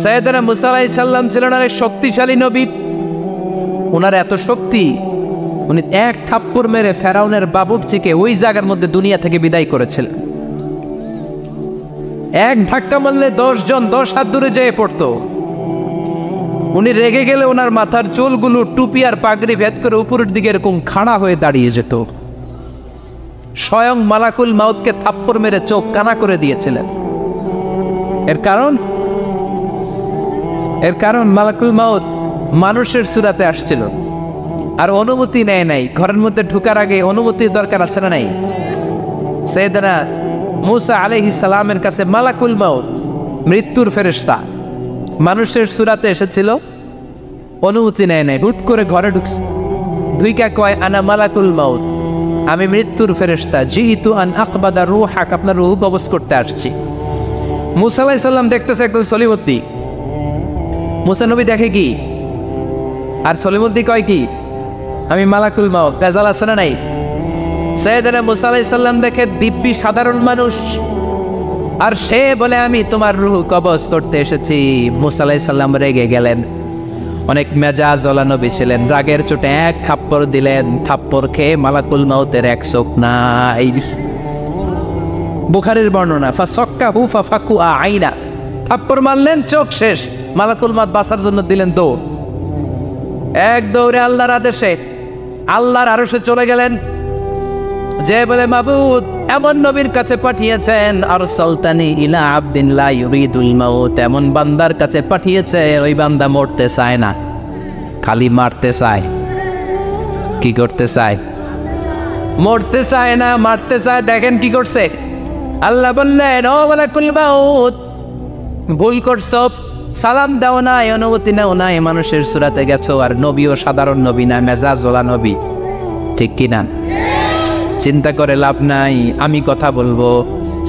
সাইয়েদনা মুসা আলাইহিস সালাম ছিলেন অনেক শক্তিশালী নবী। ওনার এত শক্তি, উনি এক থাপ্পড় মেরে ফেরাউনের বাবুর্চিকে ওই জায়গার মধ্যে দুনিয়া থেকে বিদায় করেছিলেন। এক ধাক্কা মারলে 10 জন 10 হাত দূরে যেয়ে পড়তো। উনি রেগে গেলে ওনার মাথার চুলগুলো টুপি আর পাগড়ি ভেদ করে উপরের দিকে এরকম খাড়া হয়ে দাঁড়িয়ে যেত। স্বয়ং মালাকুল মাউতকে থাপ্পড় মেরে চোখ কানা করে দিয়েছিলেন। এর কারণ মালাকুল মাউত মানুষের সূরাতে আসছিল আর অনুমতি নেয় নাই। ঘরের মধ্যে ঢোকার আগে অনুমতির দরকার আছে না নাই? সাইয়েদনা মুসা আলাইহিস সালামের কাছে মালাকুল মাউত মৃত্যুর ফেরেশতা মানুষের সূরাতে এসেছিল, অনুমতি নেয় নাই, হুট করে ঘরে ঢুকছে। ঢুইকা কয় আনা মালাকুল মাউত, আমি মৃত্যুর ফেরেশতা, জিইতু আন আকবাদা রূহাক, আপনার রূহ কবজ করতে আসছি। মুসা আলাইহিস সালাম দেখতেছে একদম সলিমুদ্দি। মুসা নবী দেখে কি আর সলিমুদ্দি কয় কি? আমি মালাকুল মাউত। ভেজাল আছে না নাই? সাইয়েদনা মুসা আলাইহিস সালাম দেখে দিব্যি সাধারণ মানুষ, আর সে বলে আমি তোমার রূহ কবজ করতে এসেছি। মুসা আলাইহিস সালাম রেগে গেলেন। অনেক মেজাজ ওয়ালা নবী ছিলেন। রাগের চোটে এক থাপ্পড় দিলেন। থাপ্পড় খেয়ে মালাকুল মাউতের এক চোখ নাই। বুখারীর বর্ণনা, ফাসাক্কাহু ফাফাকু আইনা, থাপ্পড় মারলেন, চোখ শেষ। মালাকুল মাউত বাঁচার জন্য দিলেন দৌড়। এক দৌড়ে আল্লাহর আদেশে আল্লাহর আরশে চলে গেলেন। যে বলে মাবুদ এমন নবীর কাছে পাঠিয়েছেন, আরসালতানি ইলা আবদিন লা ইউরিদুল মাউত, এমন বান্দার কাছে পাঠিয়েছে ওই বান্দা মরতে চায় না, খালি মারতে চায়। কি করতে চায়? মরতে চায় না, মারতে চায়। দেখেন কি করছে আল্লাহ বললেন, ও মালাকুল মাউত ভুল করছো, সালাম দাও না, অনুমতি নাও না, মানুষের সূরাতে গেছো, আর নবীও সাধারণ নবী না, মেজাজওয়ালা নবী। ঠিক কিনা? চিন্তা করে লাভ নাই, আমি কথা বলবো।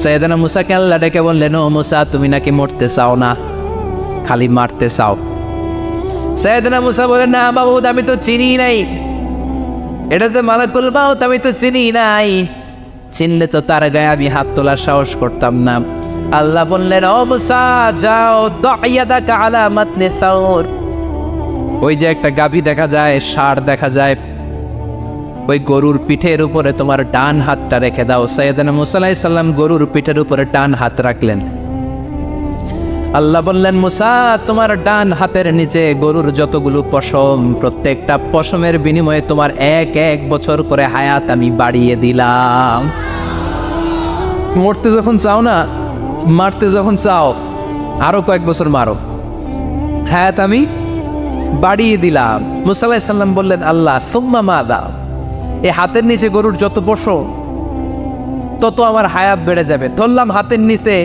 সাইয়েদনা মুসাকে আল্লাহ ডেকে বললেন, ও মুসা তুমি নাকি মরতে চাও না, খালি মারতে চাও। সাইয়েদনা মুসা বলেন, না মাবুদ আমি তো চিনি নাই, এটা যে মালাকুল মাউত আমি তো চিনি নাই, চিনলে তো তার গায়ে আমি হাত তোলার সাহস করতাম না। আল্লাহ বললেন, ও মুসা যাও, দাইয়াদাকা আলা মাতনি সাউর, ওই যে একটা গাভী দেখা যায়, ষাঁড় দেখা যায়, ওই গরুর পিঠের উপরে তোমার ডান হাতটা রেখে দাও। সাইয়েদনা মুসা আলাইহিস সালাম গরুর পিঠের উপরে ডান হাত রাখলেন। আল্লাহ বললেন, মুসা তোমার ডান হাতের নিচে গরুর যতগুলো পশম, প্রত্যেকটা পশমের বিনিময়ে তোমার 1 বছর করে হায়াত আমি বাড়িয়ে দিলাম। মরতে যখন চাও না, মারতে যখন চাও, আরো কয়েক বছর মারো, হায়াত আমি বাড়িয়ে দিলাম। মুসা আলাইহিস সালাম বললেন, আল্লাহ সুম্মা মাযা, এই হাতের নিচে গরুর যত পশম তত আমার হায়াত বেড়ে যাবে। ধরলাম হাতের নিচে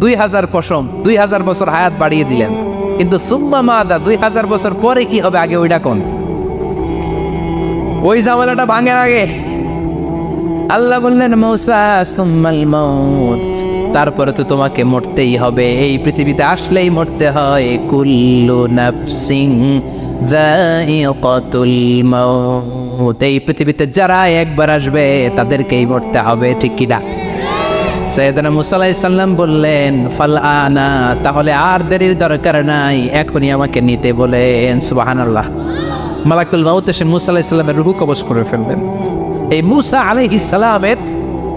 2000 পশম, 2000 বছর হায়াত বাড়িয়ে দিলেন, কিন্তু সুম্মা মাদা 2000 বছর পরে কি হবে আগে ওইটা কোন? ওই ঝামেলাটা ভাঙের আগে আল্লাহ বললেন, মুসা সুম্মাল মাউত, তারপরে তো তোমাকে মরতেই হবে, এই পৃথিবীতে আসলেই মরতে হয়। কুল্লু নাফসিন যায়িকাতুল মাউত, এই পৃথিবীতে যারা একবার আসবে তাদেরকেই মরতে হবে। ঠিক কিনা? সাইয়েদনা মুসা আলাইহিস সালাম বললেন, ফাল আনা, তাহলে আর দেরির দরকার নাই, এখনই আমাকে নিতে বলেন। সুবহানাল্লাহ। মালাকুল মাউত এসে মুসা আলাইহিস সালামের রূহ কবজ করে ফেললেন। এই মুসা আলাইহিস সালামের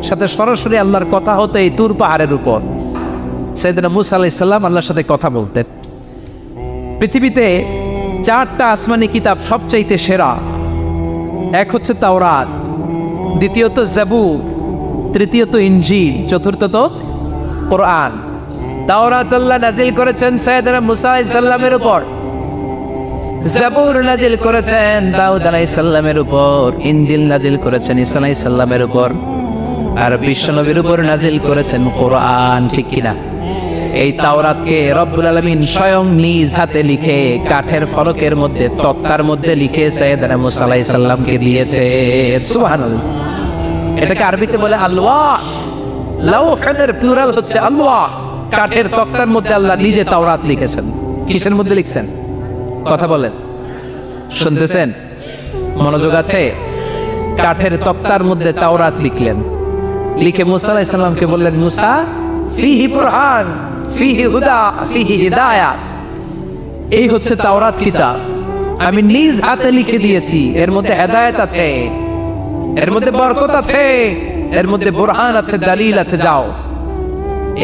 সাথে সরাসরি আল্লাহর কথা হতো এই তুর পাহাড়ের উপর। সাইয়েদনা মুসা আলাইহিস সালাম আল্লাহর সাথে কথা বলতেন। পৃথিবীতে 4টা আসমানি কিতাব সবচাইতে সেরা। এক হচ্ছে তাওরাত, দ্বিতীয়ত জাবুর, তৃতীয়ত ইনজিল, চতুর্থত কোরআন। তাওরাত আল্লাহ নাজিল করেছেন সাইয়েদনা মুসা আলাইহিস সালামের উপর, জাবুর নাজিল করেছেন দাউদ আলাইহিস সালামের উপর, ইনজিল নাজিল করেছেন ঈসা আলাইহিস সালামের উপর, আর বিশ্বনবীর উপর নাজিল করেছেন কোরআন। ঠিক কিনা? এই তাওরাতকে রব্বুল আলামিন স্বয়ং নিজ হাতে লিখে কাঠের ফলকের মধ্যে, তক্তার মধ্যে লিখে সাইয়েদনা মুসা আলাইহিস সালামকে দিয়েছে। সুবহানাল্লাহ। এটাকে আরবিতে বলে আলওয়াহ। লাওহের প্লুরাল হচ্ছে আলওয়াহ। কাঠের তক্তার মধ্যে আল্লাহ নিজে তাওরাত লিখেছেন। কিসের মধ্যে লিখছেন? কথা বলেন, শুনতেছেন? মনোযোগ আছে? কাঠের তক্তার মধ্যে তাওরাত লিখলেন। লিখে মুসা আলাইহিস সালামকে বললেন, মুসা ফিহি বুরহান ফিহি হুদা ফিহি হিদায়া। এই হচ্ছে তাওরাত কিতাব, আমি নিজ হাতে লিখে দিয়েছি। এর মধ্যে হেদায়েত আছে, এর মধ্যে বরকত আছে, এর মধ্যে বুরহান আছে, দলিল আছে। যাও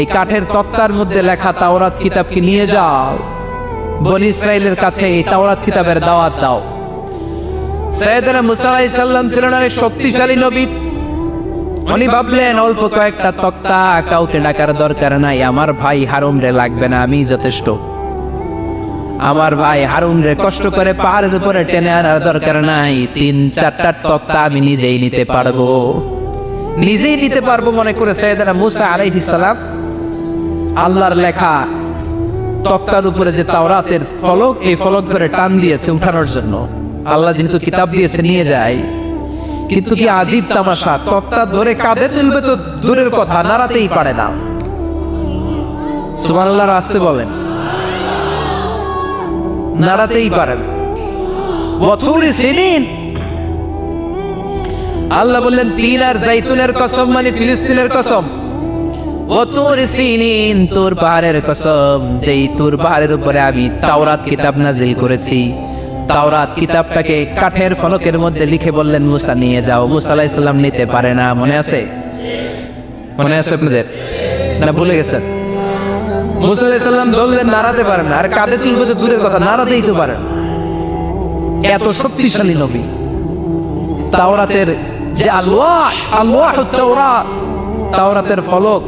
এই কাঠের তক্তার মধ্যে লেখা তাওরাত কিতাবকে নিয়ে যাও, বনি ইসরাইলের কাছে এই তাওরাত কিতাবের দাওয়াত দাও। সাইয়েদনা মুসা আলাইহিস সালাম ছিলেন এক শক্তিশালী নবী। উনি ভাবলেন অল্প কয়েকটা তক্তা, কাউকে ডাকার দরকার নাই, আমার ভাই হারুন রে লাগবে না, আমি যথেষ্ট। আমার ভাই হারুন রে কষ্ট করে পাহাড়ের উপরে টেনে আনার দরকার নাই, 3-4টা তক্তা আমি নিজেই নিতে পারবো, নিজেই নিতে পারবো মনে করে সাইয়েদনা মুসা আলাইহিস সালাম আল্লাহর লেখা তক্তার উপরে যে তাওরাতের ফলক, এই ফলক ধরে টান দিয়েছে উঠানোর জন্য। আল্লাহ যেহেতু কিতাব দিয়েছে নিয়ে যায়, কিন্তু কি আজীব তামাশা, তক্তা ধরে কাঁধে তুলবে তো দূরের কথা, নাড়াতেই পারে না। সুবহানাল্লাহ, আসতে বলেন, নাড়াতেই পারেন। ওয়াতুরি সিনিন, আল্লাহ বললেন তিন আর জাইতুনের কসম, মানে ফিলিস্তিনের কসম। ওয়াতুরি সিনিন, তুর পাহাড়ের কসম, যেই তুর পাহাড়ের উপরে আমি তাওরাত কিতাব নাজিল করেছি। তাওরাত কিতাবটাকে কাঠের ফলকের মধ্যে লিখে বললেন মুসা নিয়ে যাও। মুসা আলাইহিস সালাম নিতে পারে না, মনে আছে? মনে আছে আপনাদের না ভুলে গেছেন? মুসা আলাইহিস সালাম ধরলেন, নাড়াতে পারেন না, আর কাঁধে তুলবে তো দূরের কথা, নাড়াতেই তো পারেন। এত শক্তিশালী নবী। তাওরাতের যে আল্লাহ তাওরাত, তাওরাতের ফলক,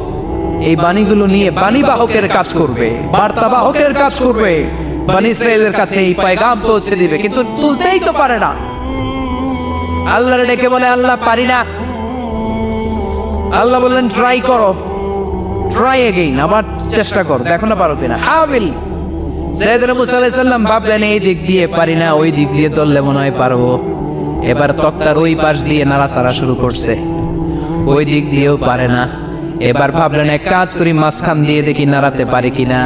এই বাণীগুলো নিয়ে বাণীবাহকের কাজ করবে, বার্তাবাহকের কাজ করবে, বনি ইসরাইলের কাছে এই পয়গাম পৌঁছে দিবে, কিন্তু তুলতেই তো পারে না। আল্লাহর ডেকে বলে, আল্লাহ পারি না। আল্লাহ বললেন ট্রাই করো, ট্রাই এগেইন, আবার চেষ্টা করো, দেখো না পারো কিনা। হাবিল সাইয়েদনা মুসা আলাইহিস সালাম ভাবলেন এই দিক দিয়ে পারি না, ওই দিক দিয়ে তুললে মনে হয় পারবো। এবার তক্তার ওই পাশ দিয়ে নাড়াচাড়া শুরু করছে, ওই দিক দিয়েও পারে না। এবার ভাবলেন এক কাজ করি, মাঝখান দিয়ে দেখি নাড়াতে পারি কিনা।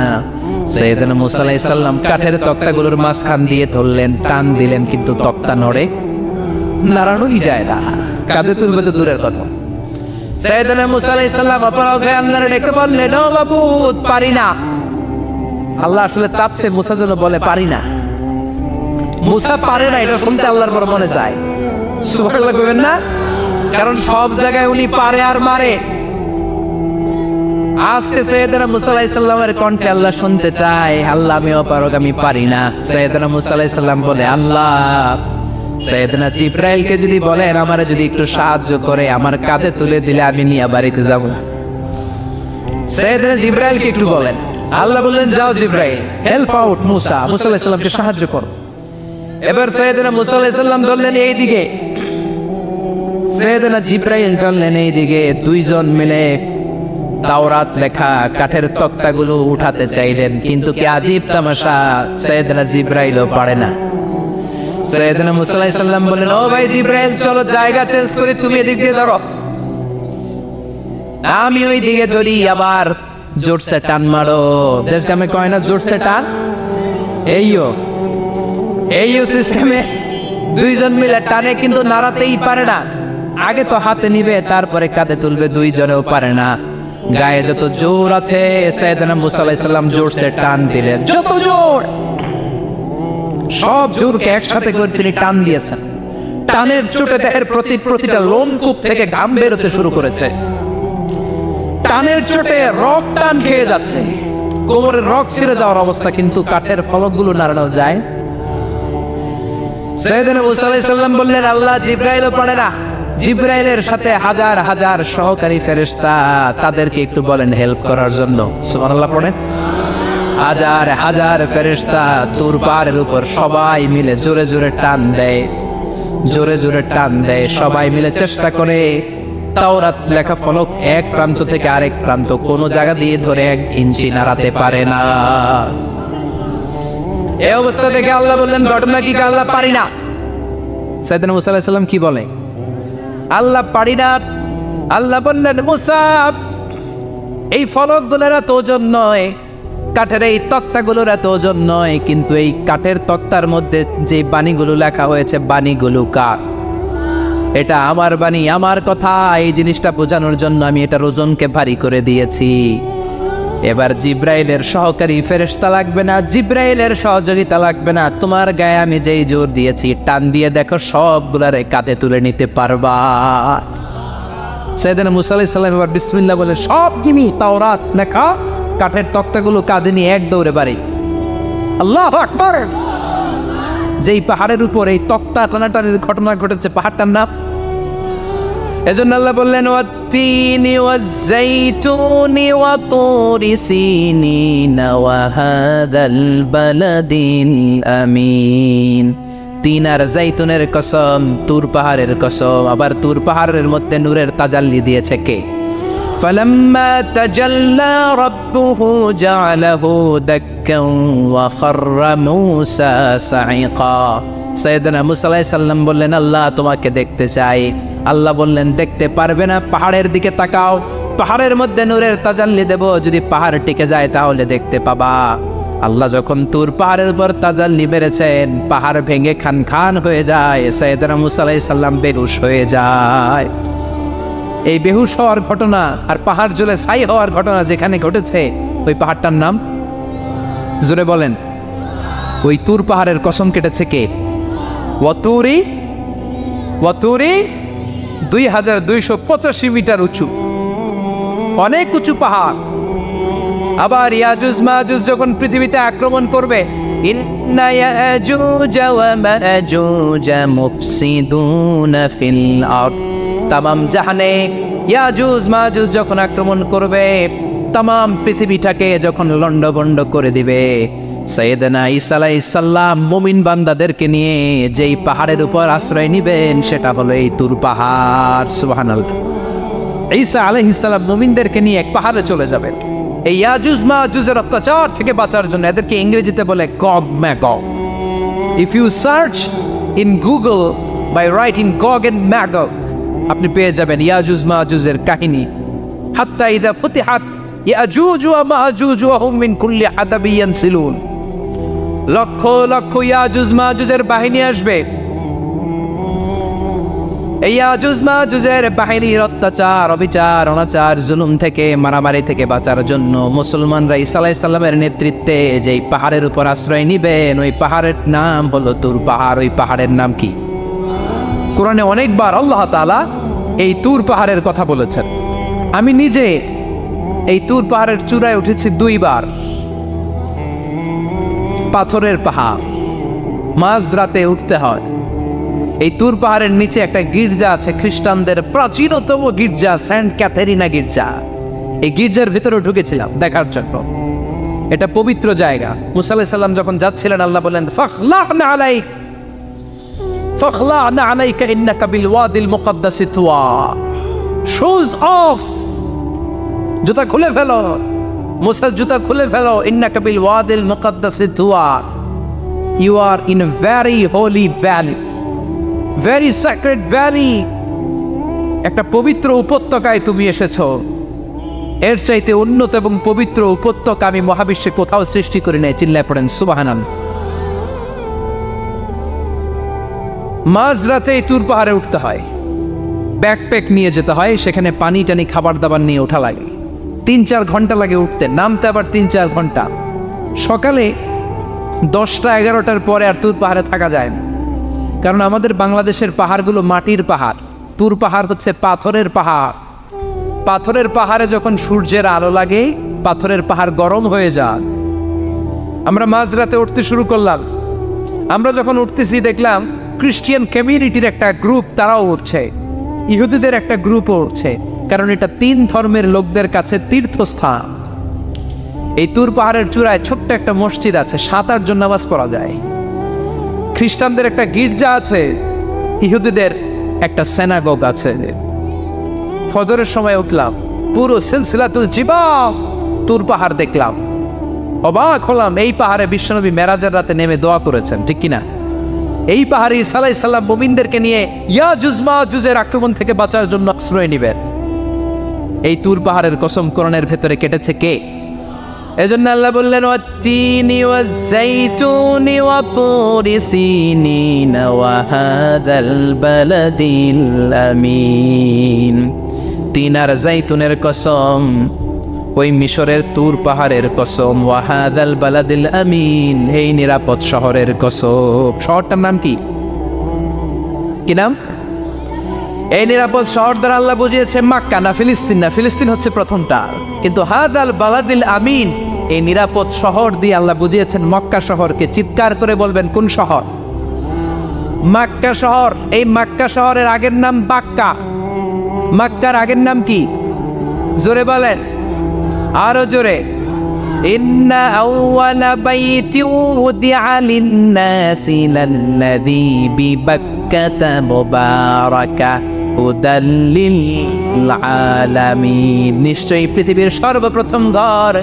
সাইয়েদনা মুসা আলাইহিস সালাম কাঠের তক্তাগুলোর মাঝখান দিয়ে ধরলেন, টান দিলেন, কিন্তু তক্তা নড়ে, নাড়ানোই যায় না, কাঁধে তুলবে তো দূরের কথা। সাইয়েদনা মুসা আলাইহিস সালাম অপরাধ হয়ে আল্লাহর ডেকে বললেন, ও মাবুদ পারি না। আল্লাহ আসলে চাপছে মুসা যেন বলে পারি না। মুসা পারে না এটা শুনতে আল্লাহর বড় মনে চায়। সুবহানাল্লাহ কইবেন না? কারণ সব জায়গায় উনি পারে আর মারে। আজকে সাইয়েদনা মুসা আলাইহিস সালামের কণ্ঠে আল্লাহ শুনতে চায়, আল্লাহ আমি অপারগ, আমি পারি না। সাইয়েদনা মুসা আলাইহিস সালাম বলে, আল্লাহ সাইয়েদনা জিবরাইলকে যদি বলেন আমারে যদি একটু সাহায্য করে, আমার কাঁধে তুলে দিলে আমি নিয়ে বাড়িতে যাব। সাইয়েদনা জিবরাইলকে একটু বলেন। আল্লাহ বললেন, যাও জিবরাইল, হেল্প আউট মুসা, মুসা আলাইহিস সালামকে সাহায্য করো। এবার সাইয়েদনা মুসা আলাইহিস সালাম ধরলেন এইদিকে, সাইয়েদনা জিবরাইল ধরলেন এইদিকে। দুইজন মিলে তাওরাত লেখা কাঠের তক্তাগুলো উঠাতে চাইলেন, কিন্তু কি আজীব তামাশা, সাইয়েদনা জিবরাইলও পারে না। সাইয়েদনা মুসা আলাইহিস সালাম বললেন, ও ভাই জিবরাইল, চলো জায়গা চেঞ্জ করে তুমি এদিক দিয়ে ধরো, আমি ওই দিকে ধরি, আবার জোরসে টান মারো। দেশ গ্রামে কয় না জোরসে টান, এইও সিস্টেমে দুইজন মিলে টানে, কিন্তু নাড়াতেই পারে না। আগে তো হাতে নিবে, তারপরে কাঁধে তুলবে, দুইজনেও পারে না। গায়ে যত জোর আছে সাইয়েদনা মুসা আলাইহিস সালাম জোরসে টান দিলেন, যত জোর, সব জোরকে একসাথে করে তিনি টান দিয়েছেন। টানের চোটে দেহের প্রতিটা লোমকূপ থেকে ঘাম বেরোতে শুরু করেছে। টানের চোটে রক টান খেয়ে যাচ্ছে, কোমরের রক ছিঁড়ে যাওয়ার অবস্থা, কিন্তু কাঠের ফলকগুলো নাড়ানো যায়। সাইয়েদনা মুসা আলাইহিস সালাম বললেন, আল্লাহ জিবরাইলও পারে না। জিবরাইলের সাথে হাজার হাজার সহকারী ফেরেশতা, তাদেরকে একটু বলেন হেল্প করার জন্য। সুবহানাল্লাহ পড়েন। হাজার হাজার ফেরেশতা তুর পাহাড়ের উপর সবাই মিলে জোরে জোরে টান দেয়, জোরে জোরে টান দেয়। সবাই মিলে চেষ্টা করে তাওরাত লেখা ফলক এক প্রান্ত থেকে আরেক প্রান্ত কোন জায়গা দিয়ে ধরে 1 ইঞ্চি নাড়াতে পারে না। এই অবস্থা দেখে আল্লাহ বললেন, ঘটনা কি? আল্লাহ পারি না। সাইয়েদনা মুসা আলাইহিস সালাম কি বলে? আল্লাহ পারি না। আল্লাহ বললেন, মুসা এই ফলকগুলোর এত ওজন নয়, কাঠের এই তক্তাগুলোর এত ওজন নয়, কিন্তু এই কাঠের তক্তার মধ্যে যে বাণীগুলো লেখা হয়েছে, বাণীগুলো কার? এটা আমার বাণী, আমার কথা। এই জিনিসটা বোঝানোর জন্য আমি এটার ওজনকে ভারী করে দিয়েছি। এবার জিব্রাইলের সহকারী ফেরেশতা লাগবে না, জিব্রাইলের সহযোগিতা লাগবে না, তোমার গায়ে আমি যেই জোর দিয়েছি টান দিয়ে দেখো সবগুলারে কাঁধে তুলে নিতে পারবা। সাইয়েদনা মুসা আলাইহিস সালাম এবার বিসমিল্লাহ বলে সব গিনি তাওরাত লেখা কাঠের তক্তাগুলো কাঁধে নিয়ে এক দৌড়ে বাড়ি। আল্লাহু আকবার। যেই পাহাড়ের উপর এই তক্তা টানাটানির ঘটনা ঘটেছে পাহাড়টার নাম, এজন্য আল্লাহ বললেন ওয়াত্তিনি ওয়াজ্জাইতুনি ওয়া তুরি সিনিনা ওয়া হাযাল বালাদিল আমিন। তিন আর জাইতুনের কসম, তুর পাহাড়ের কসম। আবার তুর পাহাড়ের মধ্যে নূরের তাজাল্লি দিয়েছে কে? فلما تجلى ربه جعله دكا وخر موسى صعقا। সাইয়েদনা মুসা আলাইহিস সালাম বললেন আল্লাহ তোমাকে দেখতে চাই। আল্লাহ বললেন দেখতে পারবে না, পাহাড়ের দিকে তাকাও, পাহাড়ের মধ্যে নূরের তাজাল্লি দেব, যদি পাহাড় টিকে যায় তাহলে দেখতে পাবা। আল্লাহ যখন তুর পাহাড়ের উপর তাজাল্লি মেরেছেন, পাহাড় ভেঙে খান খান হয়ে যায়, সাইয়েদনা মুসা আলাইহিস সালাম বেহুশ হয়ে যায়। এই বেহুশ হওয়ার ঘটনা আর পাহাড় জ্বলে ছাই হওয়ার ঘটনা যেখানে ঘটেছে, ওই পাহাড়টার নাম জোরে বলেন। ওই তুর পাহাড়ের কসম কেটেছে কে? ওয়াতুরি। ওয়াতুরি 2285 মিটার উঁচু, অনেক উঁচু পাহাড়। আবার ইয়াজুজ মাজুজ যখন পৃথিবীতে আক্রমণ করবে, ইন্না ইয়াজুজ ওয়া মাজুজ মুফসিদুনা ফিল আরদ। তামাম জাহানে ইয়াজুজ মাজুজ যখন আক্রমণ করবে, তামাম পৃথিবীটাকে যখন লন্ডভন্ড করে দিবে, সাইয়েদনা ঈসা আলাইহিস সালাম মুমিন বান্দাদেরকে নিয়ে যেই পাহাড়ের উপর আশ্রয় নিবেন সেটা হলো এই তুর পাহাড়। সুবহানাল্লাহ। ঈসা আলাইহিস সালাম মুমিনদেরকে নিয়ে এক পাহাড়ে চলে যাবেন এই ইয়াজুজ মাজুজের অত্যাচার থেকে বাঁচার জন্য। এদেরকে ইংরেজিতে বলে Gog Magog. If you search in Google by writing Gog and Magog, আপনি পেয়ে যাবেন ইয়াজুজ মাজুজের কাহিনী। হাত্তা ইযা ফুতিহাত ইয়াজুজ ওয়া মাজুজ ওয়া হুম মিন কুল্লি হাদাবিন ইয়ানসিলুন। লক্ষ লক্ষ ইয়াজুজ মাজুজের বাহিনী আসবে। এই ইয়াজুজ মাজুজের বাহিনীর অত্যাচার, অবিচার, অনাচার, জুলুম থেকে, মারামারি থেকে বাঁচার জন্য মুসলমানরা ঈসা আলাইহিস সালামের নেতৃত্বে যেই পাহাড়ের উপর আশ্রয় নিবেন, ওই পাহাড়ের নাম হলো তুর পাহাড়। ওই পাহাড়ের নাম কি? কোরআনে অনেকবার আল্লাহ তাআলা এই তুর পাহাড়ের কথা বলেছেন। আমি নিজে এই তুর পাহাড়ের চূড়ায় উঠেছি 2 বার। পাথরের পাহাড়, মাঝরাতে উঠতে হয়। এই তুর পাহাড়ের নিচে একটা গির্জা আছে, খ্রিস্টানদের প্রাচীনতম গির্জা, সেন্ট ক্যাথেরিনা গির্জা। এই গির্জার ভিতরে ঢুকেছিলাম দেখার জন্য। এটা পবিত্র জায়গা। মুসা আলাইহিস সালাম যখন যাচ্ছিলেন, আল্লাহ বলেন ফাখলা'না আলাইক ফাখলা'না আলাইকা ইন্নাকা বিল ওয়াদিল মুকাদ্দাসি তুয়া। শুজ অফ, জুতা খুলে ফেলো। মুসা জুতা খুলে ফেলো। ইন্নাকা বিল ওয়াদিল মুকাদ্দাসি তুয়া। You are in a very holy valley, very sacred valley. একটা পবিত্র উপত্যকায় তুমি এসেছো। এর চাইতে উন্নত এবং পবিত্র উপত্যকা আমি মহাবিশ্বে কোথাও সৃষ্টি করি নাই। চিল্লায় পড়েন সুবহানাল্লাহ। মাঝরাতে এই তুর পাহাড়ে উঠতে হয়, ব্যাকপ্যাক নিয়ে যেতে হয়, সেখানে পানি টানি খাবার দাবার নিয়ে ওঠা লাগে। 3-4 ঘন্টা লাগে উঠতে, নামতে আবার 3-4 ঘন্টা। সকালে 10টা-11টার পরে আর তুর পাহাড়ে থাকা যায় না, কারণ আমাদের বাংলাদেশের পাহাড়গুলো মাটির পাহাড়, তুর পাহাড় হচ্ছে পাথরের পাহাড়। পাথরের পাহাড়ে যখন সূর্যের আলো লাগে, পাথরের পাহাড় গরম হয়ে যায়। আমরা মাঝরাতে উঠতে শুরু করলাম। আমরা যখন উঠতেছি দেখলাম খ্রিস্টিয়ান কমিউনিটির একটা গ্রুপ, তারাও উঠছে, ইহুদিদের একটা গ্রুপও উঠছে, কারণ এটা 3 ধর্মের লোকদের কাছে তীর্থস্থান। এই তুর পাহাড়ের চূড়ায় ছোট্ট একটা মসজিদ আছে, 7-8 জন নামাজ পড়া যায়। খ্রিস্টানদের একটা গির্জা আছে, ইহুদিদের একটা সিনাগগ আছে। ফজরের সময় উঠলাম, পুরো সিলসিলাতুল জিবা তুর পাহাড় দেখলাম। অবাক হলাম, এই পাহাড়ে বিশ্বনবী মেরাজের রাতে নেমে দোয়া করেছেন, ঠিক কিনা? এই পাহাড়ে ঈসা আলাইহিস সালাম মুমিনদেরকে নিয়ে ইয়াজুজ মাজুজের আক্রমণ থেকে বাঁচার জন্য আশ্রয় নিবেন। এই তুর পাহাড়ের কসম কোরআনের ভেতরে কেটেছে কে? এজন্য আল্লাহ বললেন ওয়াত্তিনি ওয়াজ্জাইতুনি ওয়া তুরি সিনিনা ওয়া হাযাল বালাদিল আমিন। তিন আর জাইতুনের কসম, ওই মিশরের তুর পাহাড়ের কসম, ওয়া হাযাল বালাদিল আমিন, এই নিরাপদ শহরের কসম। শহরটার নাম কি? কি নাম? এই নিরাপদ শহর দ্বারা আল্লাহ বুঝিয়েছে মক্কা, না ফিলিস্তিন না। ফিলিস্তিন হচ্ছে প্রথমটা, কিন্তু হাযাল বালাদিল আমিন, এই নিরাপদ শহর দিয়ে আল্লাহ বুঝিয়েছেন মক্কা শহরকে। চিৎকার করে বলবেন কোন শহর? মক্কা শহর। এই মক্কা শহরের আগের নাম বাক্কা। মক্কার আগের নাম কি? জোরে বলেন, আরো জোরে। ইন্না আউওয়ালা বাইতিন উদিআ লিন-নাসি লাল্লাযী বিবাক্কাতা মুবারাকা হুদাল লিল আলামিন, নিশ্চয়ই পৃথিবীর সর্বপ্রথম ঘর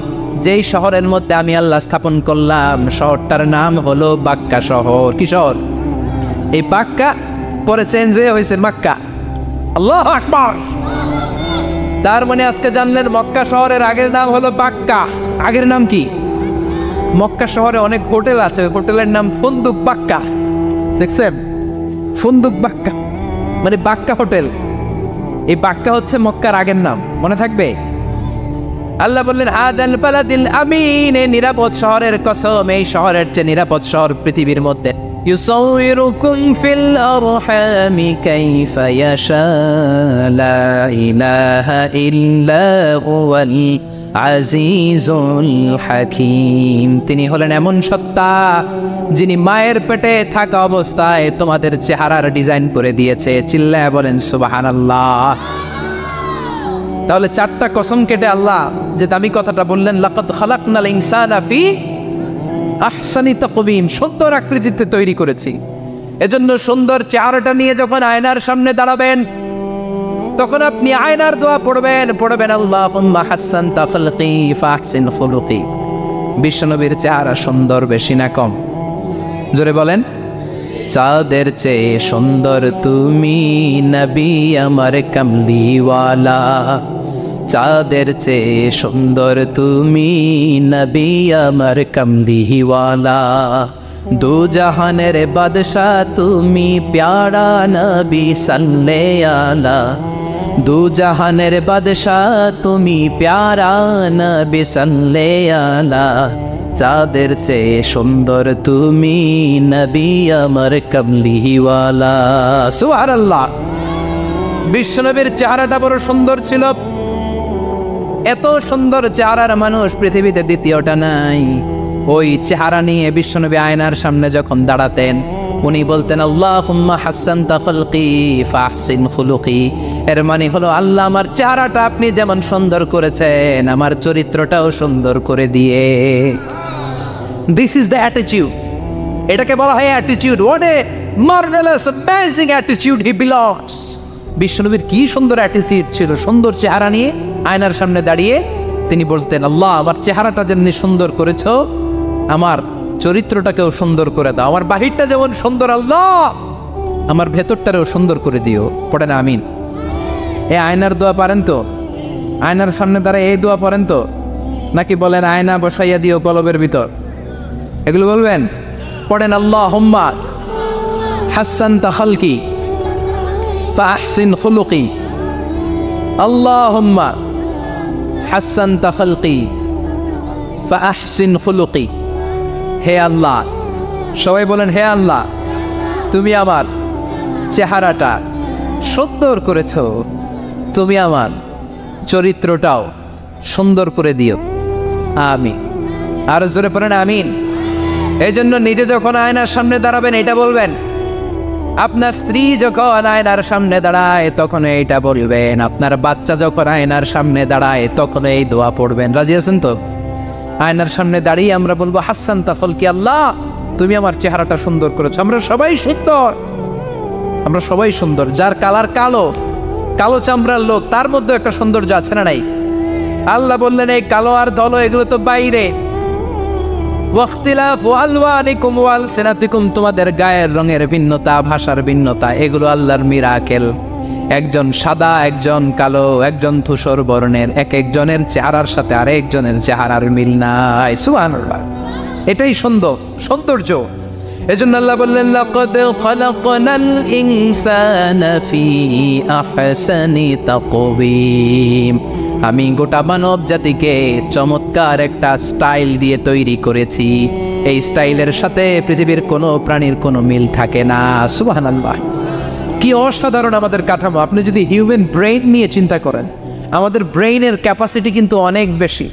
যেই শহরের মধ্যে আমি আল্লাহ স্থাপন করলাম, শহরটার নাম হলো বাক্কা শহর। কি শহর? এই বাক্কা পরে চেঞ্জ হয়ে হয়েছে মক্কা। আল্লাহু আকবার। তার মানে আজকে জানলেন মক্কা শহরের আগের নাম হলো বাক্কা। আগের নাম কি? মক্কা শহরে অনেক হোটেল আছে, হোটেলের নাম ফুন্দুক বাক্কা। দেখছেন? ফুন্দুক বাক্কা মানে বাক্কা হোটেল। এই বাক্কা হচ্ছে মক্কার আগের নাম, মনে থাকবে। আল্লাহ বললেন হাযাল বালাদিল আমিন, এই নিরাপদ শহরের কসম, এই শহরের চেয়ে নিরাপদ শহর পৃথিবীর মধ্যে। ইউসাউইরুকুম ফিল আরহামি কাইফা ইয়াশা লা ইলাহা ইল্লা হুয়াল আজিজুল হাকিম, তিনি হলেন এমন সত্তা যিনি মায়ের পেটে থাকা অবস্থায় তোমাদের চেহারার ডিজাইন করে দিয়েছে। চিল্লায়া বলেন সুবহানাল্লাহ। তাহলে চারটা কসম কেটে আল্লাহ যে দামি কথাটা বললেন, লাকাদ খালাকনাল ইনসানা ফি আহসানি তাকওয়িম, সুন্দর আকৃতিতে তৈরি করেছি। এজন্য সুন্দর চেহারাটা নিয়ে যখন আয়নার সামনে দাঁড়াবেন, তখন আপনি আয়নার দোয়া পড়বেন আল্লাহুম্মা হাসসানতা খালকি ফাহসিন খুলুকি। বিশ্বনবীর চেহারা সুন্দর বেশি না কম? জোরে বলেন। চাঁদের চেয়ে সুন্দর তুমি নবী আমার কামলিওয়ালা, চাঁদের চেয়ে সুন্দর তুমি নবী আমার কামলিওয়ালা, দু জাহানের বাদশাহ তুমি প্যারা নবী সাল্লে আলা, দু জাহানের বাদশাহ তুমি প্যারা নবী সাল্লে আলা, চাঁদের চেয়ে সুন্দর তুমি নবী আমার কামলিওয়ালা। সুবহানাল্লাহ। বিশ্বনবীর চেহারাটা বড় সুন্দর ছিল। এত সুন্দর চেহারার মানুষ পৃথিবীতে দ্বিতীয়টা নাই। ওই চেহারা নিয়ে বিশ্বনবী আয়নার সামনে যখন দাঁড়াতেন, উনি বলতেন আল্লাহুম্মা হাসসানতা খালকি ফাহসিন খুলুকি। এর মানে হলো আল্লাহ আমার চেহারাটা আপনি যেমন সুন্দর করেছেন, আমার চরিত্রটাও সুন্দর করে দিয়ে। This is the attitude. এটাকে বলা হয় attitude. What a marvellous amazing attitude he belongs. বিশ্বনবীর কি সুন্দর অ্যাটিটিউড ছিল। সুন্দর চেহারা নিয়ে আয়নার সামনে দাঁড়িয়ে তিনি বলতেন, আল্লাহ আমার চেহারাটা যেমনি সুন্দর করেছো, আমার চরিত্রটাকেও সুন্দর করে দাও। আমার বাহিরটা যেমন সুন্দর, আল্লাহ আমার ভেতরটারেও সুন্দর করে দিও। পড়েন আমিন। এই আয়নার দোয়া পারেন তো? আয়নার সামনে দাঁড়ায় এই দোয়া পড়েন তো? নাকি বলেন আয়না বসাইয়া দিও কলবের ভিতর? এগুলো বলবেন? পড়েন আল্লাহুম্মা হাসসানতা খালকি ফাহসিন খুলুকি, আল্লাহুম্মা হাসসানতা খালকি ফাহসিন খুলুকি। হে আল্লাহ, সবাই বলেন হে আল্লাহ তুমি আমার চেহারাটা সুন্দর করেছ, তুমি আমার চরিত্রটাও সুন্দর করে দিও। আমিন। আর জোরে পড়েন আমিন। এই জন্য নিজে যখন আয়নার সামনে দাঁড়াবেন এটা বলবেন, আপনার স্ত্রী যখন আয়নার সামনে দাঁড়ায় তখন এইটা বলবেন, আপনার বাচ্চা যখন আয়নার সামনে দাঁড়ায় তখন এই দোয়া পড়বেন। রাজি আছেন তো? আয়নার সামনে দাঁড়িয়ে আমরা বলবো হাসসানতা খালকি, আল্লাহ তুমি আমার চেহারাটা সুন্দর করেছো। আমরা সবাই সুন্দর, আমরা সবাই সুন্দর। যার কালার কালো, কালো চামড়ার লোক, তার মধ্যে একটা সৌন্দর্য আছে না নাই? আল্লাহ বললেন এই কালো আর ধলো এগুলো তো বাইরে। ওয়াখতিলাফু আলওয়ানিকুম ওয়া আলসিনাতিকুম, তোমাদের গায়ের রঙের ভিন্নতা, ভাষার ভিন্নতা, এগুলো আল্লাহর মিরাকেল। একজন সাদা, একজন কালো, একজন ধূসর বর্ণের, এক একজনের চেহারার সাথে আরেকজনের চেহারার মিল নাই। সুবহানাল্লাহ। এটাই সৌন্দর্য। এজন্য আল্লাহ বললেন লাকাদ খালাকনাল ইনসানা ফি আহসানি তাকওয়িম, আমি গোটা মানব জাতিকে চমৎকার একটা স্টাইল দিয়ে তৈরি করেছি। এই স্টাইলের সাথে পৃথিবীর কোনো প্রাণীর কোনো মিল থাকে না। সুবহানাল্লাহ, কি অসাধারণ আমাদের কাঠামো। আপনি যদি হিউম্যান ব্রেইন নিয়ে চিন্তা করেন, আমাদের ব্রেইনের ক্যাপাসিটি কিন্তু অনেক বেশি।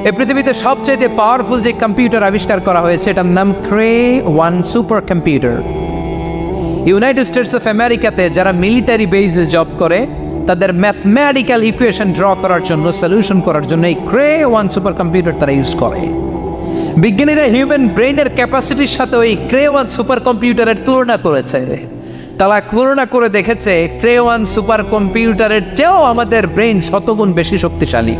এই পৃথিবীতে সবচেয়ে পাওয়ারফুল যে কম্পিউটার আবিষ্কার করা হয়েছে এটার নাম Cray one super computer. United States of আমেরিকাতে যারা মিলিটারি বেসে জব করে তাদের ম্যাথমেটিক্যাল ইকুয়েশন ড্র করার জন্য, সলিউশন করার জন্য এই ক্রে-1 সুপার কম্পিউটার তারা ইউজ করে। বিজ্ঞানীরা হিউম্যান ব্রেইনের ক্যাপাসিটির সাথে ওই ক্রে-1 সুপার কম্পিউটারের তুলনা করেছে। তারা তুলনা করে দেখেছে ক্রে-1 সুপার কম্পিউটারের চেয়েও আমাদের ব্রেইন শতগুণ বেশি শক্তিশালী।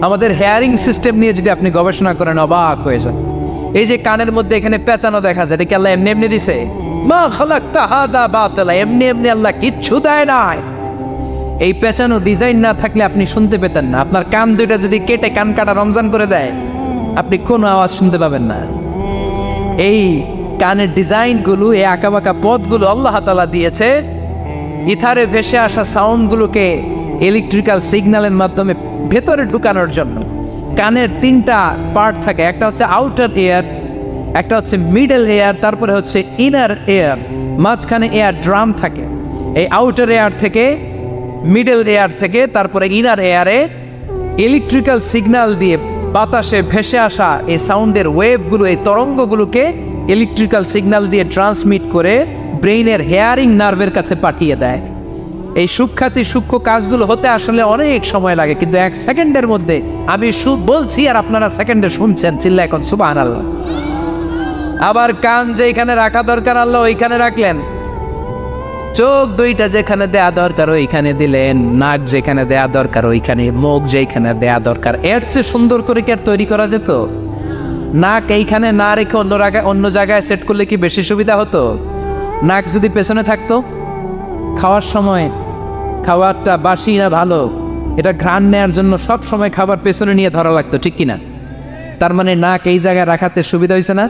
আমাদের হেয়ারিং সিস্টেম নিয়ে যদি আপনি গবেষণা করেন অবাক হয়ে যান। এই যে কানের মধ্যে এখানে পেঁচানো দেখা যায়, এটা কি আল্লাহ এমনি এমনি দিছে? মা খালাকতা হাদা বাতিলা, এমনি এমনি আল্লাহ কিচ্ছু দেয় নাই। এই পেঁচানো ডিজাইন না থাকলে আপনি শুনতে পেতেন না। আপনার কান দুইটা যদি কেটে কান কাটা রমজান করে দেয়, আপনি কোনো আওয়াজ শুনতে পাবেন না। এই কানের ডিজাইনগুলো, এই আঁকাবাঁকা পথগুলো আল্লাহ তাআলা দিয়েছে ইথারে ভেসে আসা সাউন্ডগুলোকে ইলেকট্রিক্যাল সিগন্যালের মাধ্যমে ভেতরে ঢুকানোর জন্য। কানের তিনটা পার্ট থাকে, একটা হচ্ছে আউটার এয়ার, একটা হচ্ছে মিডল এয়ার, তারপরে হচ্ছে ইনার এয়ার, মাঝখানে এয়ার ড্রাম থাকে। এই আউটার এয়ার থেকে, মিডল এয়ার থেকে তারপরে ইনার এয়ারে ইলেকট্রিক্যাল সিগন্যাল দিয়ে বাতাসে ভেসে আসা এই সাউন্ডের ওয়েভগুলো, এই তরঙ্গগুলোকে ইলেকট্রিক্যাল সিগন্যাল দিয়ে ট্রান্সমিট করে ব্রেইনের হেয়ারিং নার্ভের কাছে পাঠিয়ে দেয়। এই সূক্ষ্ম কাজগুলো হতে আসলে অনেক সময় লাগে, কিন্তু 1 সেকেন্ডের মধ্যে আমি বলছি আর আপনারা সেকেন্ডে শুনছেন। চিল্লা এখন সুবহানাল্লাহ। আবার কান যেখানে রাখা দরকার আল্লাহ ওইখানে রাখলেন, চোখ দুইটা যেখানে দেয়া দরকার ওইখানে দিলেন, নাক যেখানে দেয়া দরকার ওইখানে, মুখ যেখানে দেয়া দরকার। এর চেয়ে সুন্দর করে কি আর তৈরি করা যেত? নাক এইখানে না রেখে অন্য জায়গায় সেট করলে কি বেশি সুবিধা হতো? নাক যদি পেছনে থাকতো, খাওয়ার সময় খাবারটা বাসি না ভালো এটা ঘ্রাণ নেওয়ার জন্য সব সময় খাবার পেছনে নিয়ে ধরা লাগতো, ঠিক কিনা? তার মানে নাক এই জায়গায় রাখাতে সুবিধা হয়েছে না?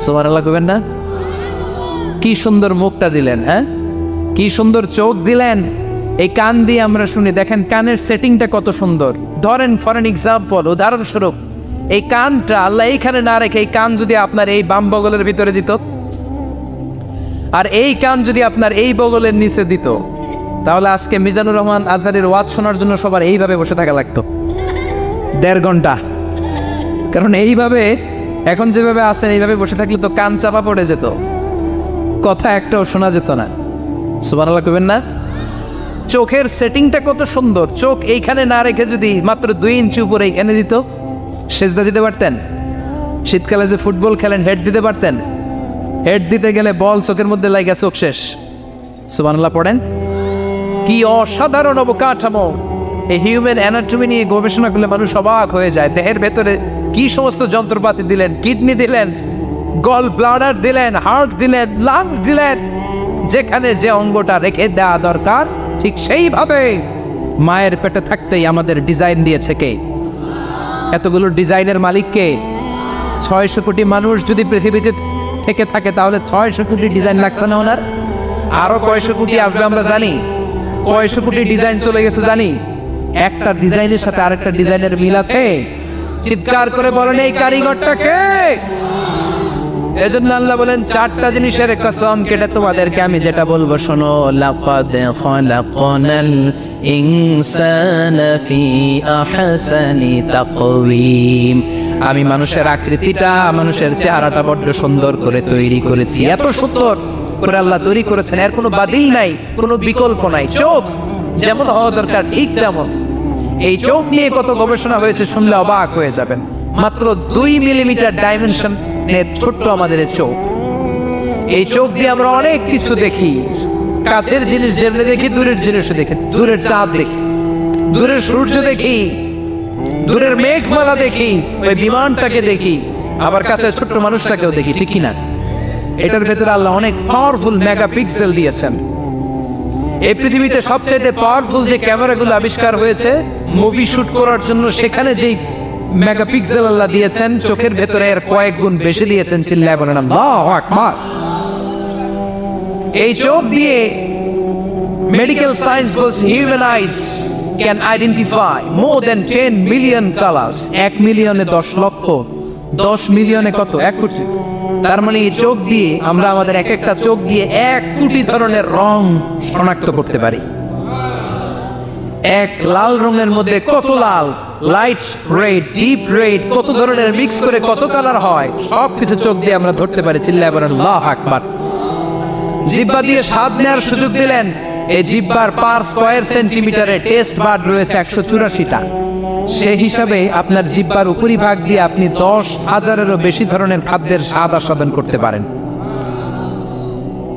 সুবহানাল্লাহ কইবেন না? কি সুন্দর মুখটা দিলেন, হ্যাঁ, কি সুন্দর চোখ দিলেন। এই কান দিয়ে আমরা শুনি, দেখেন কানের সেটিংটা কত সুন্দর। ধরেন ফর এন এক্সাম্পল, উদাহরণস্বরূপ এই কানটা আল্লাহ এইখানে না রেখে এই কান যদি আপনার এই বাম বগলের ভিতরে দিত, আর এই কান যদি আপনার এই বগলের নিচে দিত, তাহলে আজকে মিজানুর রহমান আজহারের ওয়াজ শোনার জন্য সবার এইভাবে বসে থাকা লাগতো 1.5 ঘন্টা। কারণ এইভাবে এখন যেভাবে আছেন এইভাবে বসে থাকলে তো কান চাপা পড়ে যেত, কথা একটাও শোনা যেত না। সুবহানাল্লাহ কইবেন না? চোখের সেটিংটা কত সুন্দর। চোখ এইখানে না রেখে যদি মাত্র 2 ইঞ্চি উপরে এইখানে দিত, সেজদা দিতে পারতেন। শীতকালে যে ফুটবল খেলেন, হেড দিতে পারতেন। হেড দিতে গেলে বল চোখের মধ্যে লাগা চোখ শেষ। সুবহানাল্লাহ পড়েন। কি অসাধারণ অবকাঠামো। এই হিউম্যান অ্যানাটমি নিয়ে গবেষণা করলে মানুষ অবাক হয়ে যায়। দেহের ভেতরে কি সমস্ত যন্ত্রপাতি দিলেন, কিডনি দিলেন, গল ব্লাডার দিলেন, হার্ট দিলেন, লাং দিলেন। যেখানে যে অঙ্গটা রেখে দেওয়া দরকার ঠিক সেইভাবে মায়ের পেটে থাকতেই আমাদের ডিজাইন দিয়েছে কে? এতগুলো ডিজাইনের মালিক কে? 600 কোটি মানুষ যদি পৃথিবীতে থেকে থাকে তাহলে 600 কোটি ডিজাইন লাগছে না ওনার? আরো কয়শো কোটি আসবে আমরা জানি। কয়শো কোটি ডিজাইন চলে গেছে জানি। একটা ডিজাইনের সাথে আরেকটা ডিজাইনের মিল আছে? চিৎকার করে বলেন এই কারিগরটা কে? এজন্য আল্লাহ বলেন 4টা জিনিসের কসম কেটে তোমাদেরকে আমি যেটা বলবো শোনো। লাকাদ খালাকনাল ইনসানা ফি আহসানি তাকওয়িম। আমি মানুষের আকৃতিটা, মানুষের চেহারাটা বড্ড সুন্দর করে তৈরি করেছি। এত সুন্দর করে আল্লাহ তৈরি করেছেন, এর কোনো বাতিল নাই, কোনো বিকল্প নাই। চোখ যেমন হওয়া দরকার ঠিক তেমন। এই চোখ নিয়ে কত গবেষণা হয়েছে শুনলে অবাক হয়ে যাবেন। মাত্র 2 মিলিমিটার ডাইমেনশন ছোট্ট আমাদের চোখ। এই চোখ দিয়ে আমরা অনেক কিছু দেখি। কাছের জিনিস যেমনি দেখি, দূরের জিনিসও দেখি। দূরের চাঁদ দেখি, দূরের সূর্য দেখি, দূরের মেঘমালা দেখি, ওই বিমানটাকে দেখি, আবার কাছে ছোট্ট মানুষটাকেও দেখি, ঠিক কিনা? এটার ভেতরে আল্লাহ অনেক পাওয়ারফুল মেগাপিক্সেল দিয়েছেন। এই পৃথিবীতে সবচেয়ে পাওয়ারফুল যে ক্যামেরাগুলো আবিষ্কার হয়েছে মুভি শুট করার জন্য, সেখানে যেই মেগাপিক্সেল আল্লাহ দিয়েছেন চোখের ভেতরে এর কয়েক গুণ বেশি দিয়েছেন। চিল্লায় বলেন আল্লাহু আকবার। এই চোখ দিয়ে Medical science was human eyes can identify more than 10 million colors. 1 মিলিয়নে 10 লক্ষ, 10 মিলিয়নে কত? 1 কোটি। তার মানে এই চোখ দিয়ে আমরা আমাদের এক একটা চোখ দিয়ে 1 কোটি ধরনের রং শনাক্ত করতে পারি। এক লাল রঙের মধ্যে কত লাল, লাইট রেড, ডিপ রেড, কত ধরনের মিক্স করে কত কালার হয়, সবকিছু চোখ দিয়ে আমরা ধরতে পারি। চিল্লায় বলেন আল্লাহু আকবার। জিহ্বা দিয়ে স্বাদ নেওয়ার সুযোগ দিলেন। এই জিহ্বার পার স্কয়ার সেন্টিমিটারে টেস্ট বাড রয়েছে 184টা। সেই হিসাবে আপনার জিহ্বার উপরিভাগ দিয়ে আপনি 10,000-এরও বেশি ধরনের খাদ্যের স্বাদ আস্বাদন করতে পারেন।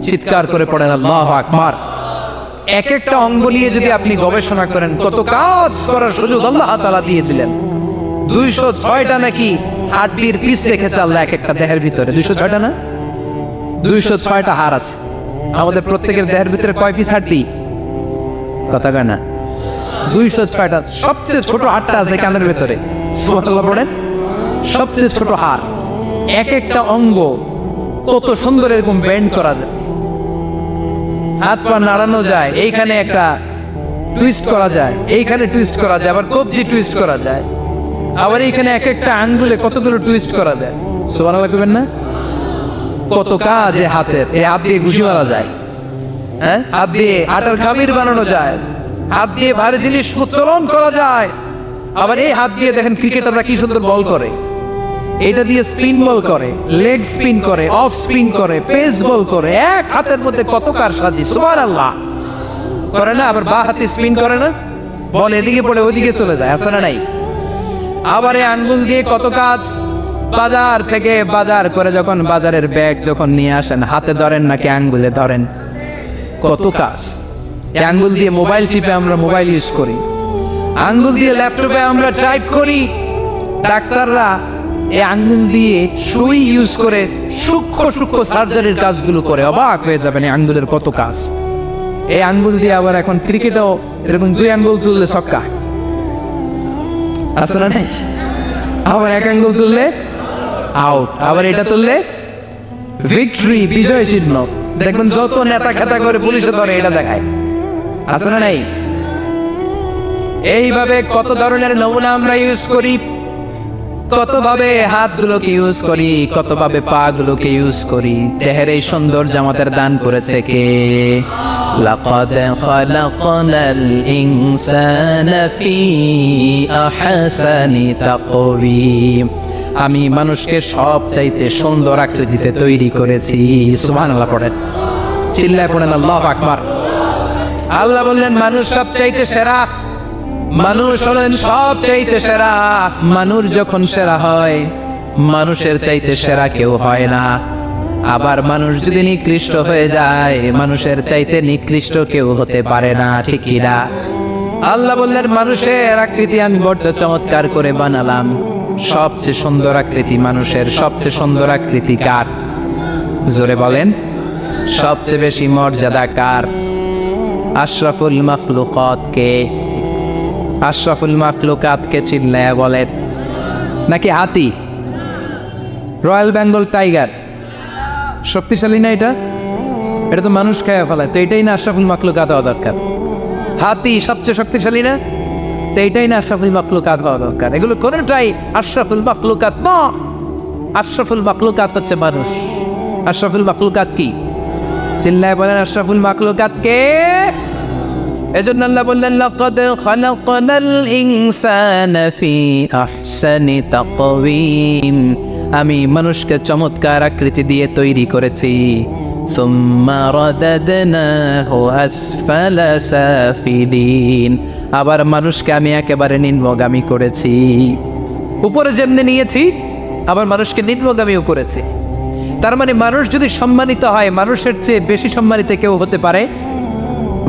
চিৎকার করে পড়েন আল্লাহু আকবার। এক একটা অঙ্গ নিয়ে যদি আপনি গবেষণা করেন, কত কাজ করার সুযোগ আল্লাহ তাআলা দিয়ে দিলেন। 206টা নাকি হাড়ের পিস রেখেছে আল্লাহ এক একটা দেহের ভিতরে। 206টা না, 206টা হাড় আছে আমাদের প্রত্যেকের দেহের ভিতরে। কয় পিস হাড়ি? কথা কয় না, 206টা। সবচেয়ে ছোট হাড়টা আছে কানের ভিতরে। সুবহানাল্লাহ পড়েন। সবচেয়ে ছোট হাড়। এক একটা অঙ্গ কত সুন্দর এরকম বেন্ড করা যায়, হাত পা নাড়ানো যায়, এইখানে একটা টুইস্ট করা যায়, এইখানে টুইস্ট করা যায়, আবার কবজি টুইস্ট করা যায়, আবার এইখানে এক একটা আঙ্গুলে কতগুলো টুইস্ট করা যায়। সুবহানাল্লাহ কইবেন না? কত কাজ এই হাতের। এই হাত দিয়ে ঘুষি মারা যায়, হ্যাঁ, হাত দিয়ে আটার খামির বানানো যায়, হাত দিয়ে ভারী জিনিস উত্তোলন করা যায়। আবার এই হাত দিয়ে দেখেন ক্রিকেটাররা কি সুন্দর বল করে, এটা দিয়ে স্পিন বল করে, লেগ স্পিন করে, অফ স্পিন করে, পেস বল করে। এক হাতের মধ্যে কত কারসাজি। সুবহানাল্লাহ করে না? আবার বাঁ হাতে স্পিন করে না, বল এদিকে পড়ে ওদিকে চলে যায়, আছে না নাই? আবার এই আঙ্গুল দিয়ে কত কাজ। বাজার থেকে বাজার করে যখন বাজারের ব্যাগ যখন নিয়ে আসেন, হাতে ধরেন নাকি আঙ্গুলে ধরেন? কত কাজ। এই আঙ্গুল দিয়ে মোবাইল টিপে আমরা মোবাইল ইউজ করি, আঙ্গুল দিয়ে ল্যাপটপে আমরা টাইপ করি। ডাক্তাররা এই আঙ্গুল দিয়ে সুই ইউজ করে সূক্ষ্ম সূক্ষ্ম সার্জারির কাজগুলো করে। অবাক হয়ে যাবেন এই আঙ্গুলের কত কাজ। এই আঙ্গুল দিয়ে আবার এখন ক্রিকেটেও এরকম 2 আঙ্গুল তুললে ছক্কা, আছে না নাই? আবার 1 আঙ্গুল তুললে আউট, আবার এটা তুললে ভিক্টরি, বিজয় চিহ্ন। দেখবেন যত নেতা খেতা করে পুলিশে ধরে এটা দেখায়, আছে না নাই? এইভাবে কত ধরনের নমুনা আমরা ইউজ করি, কত ভাবে হাতগুলোকে ইউজ করি, কত ভাবে পা গুলোকে ইউজ করি। দেহের এই সৌন্দর্য আমাদের দান করেছে কে? লাকাদ খালাকনাল ইনসানা ফি আহসানি তাকওয়িম। আমি মানুষকে সবচাইতে সুন্দর আকৃতিতে তৈরি করেছি। সুবহানাল্লাহ পড়েন, চিল্লায় পড়েন আল্লাহু আকবার। আল্লাহ বললেন মানুষ সবচাইতে সেরা, মানুষ হলেন সবচাইতে সেরা। মানুষ যখন সেরা হয়, মানুষের চাইতে সেরা কেউ হয় না। আবার মানুষ যদি নিকৃষ্ট হয়ে যায়, মানুষের চাইতে নিকৃষ্ট কেউ হতে পারে না, ঠিক কি না? আল্লাহ বললেন মানুষের আকৃতি আমি বড্ড চমৎকার করে বানালাম। সবচেয়ে সুন্দর আকৃতি মানুষের। সবচেয়ে সুন্দর আকৃতি কার? জোরে বলেন। সবচেয়ে বেশি মর্যাদা কার? আশরাফুল মাখলুকাত কে? আশরাফুল মাখলুকাত কে? চিল্লায়া বলেন। নাকি হাতি? রয়্যাল বেঙ্গল টাইগার শক্তিশালী না? এটা এটা তো মানুষ খায়া ফেলায়, তো এটাই না আশরাফুল মাখলুকাত হওয়া দরকার? হাতি সবচেয়ে শক্তিশালী না? তো এইটাই না আশরাফুল মাখলুকাত হওয়া দরকার? এগুলো কোনটাই আশরাফুল মাখলুকাত না। আশরাফুল মাখলুকাত হচ্ছে মানুষ। আশরাফুল মাখলুকাত কি? চিল্লায় বলেন আশরাফুল মাখলুকাত কে? এজন্য আল্লাহ বললেন লাকাদ খালাকনাল ইনসানা ফি আহসানি তাকওয়িম। আমি মানুষকে চমৎকার আকৃতি দিয়ে তৈরি করেছি। সুম্মা রাদাদনাহু আসফালা সাফিলিন। আবার মানুষকে আমি একেবারে নিম্নগামী করেছি। উপরে যেমনি নিয়েছি, আবার মানুষকে নিম্নগামীও করেছি। তার মানে মানুষ যদি সম্মানিত হয়, মানুষের চেয়ে বেশি সম্মানিত কেউ হতে পারে?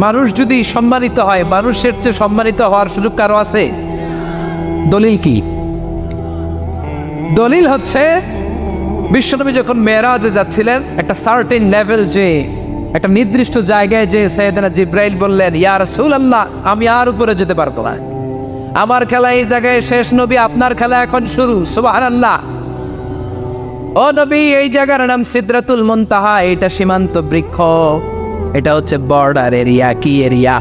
মানুষ যদি সম্মানিত হয়, মানুষের চেয়ে সম্মানিত হওয়ার সুযোগ কারো আছে? দলিল কি? দলিল হচ্ছে বিশ্বনবী যখন মেরাজে যাচ্ছিলেন, একটা সার্টেন লেভেল, যে একটা নির্দিষ্ট জায়গায় যে সাইয়েদনা জিব্রাইল বললেন ইয়া রাসূলুল্লাহ আমি আর উপরে যেতে পারবো না, আমার খেলা এই জায়গায় শেষ, নবী আপনার খেলা এখন শুরু। সুবহানাল্লাহ। ও নবী, এই জায়গার নাম সিদরাতুল মুনতাহা, এটা সীমান্ত বৃক্ষ। এটা হচ্ছে বর্ডার এরিয়া। কি এরিয়া?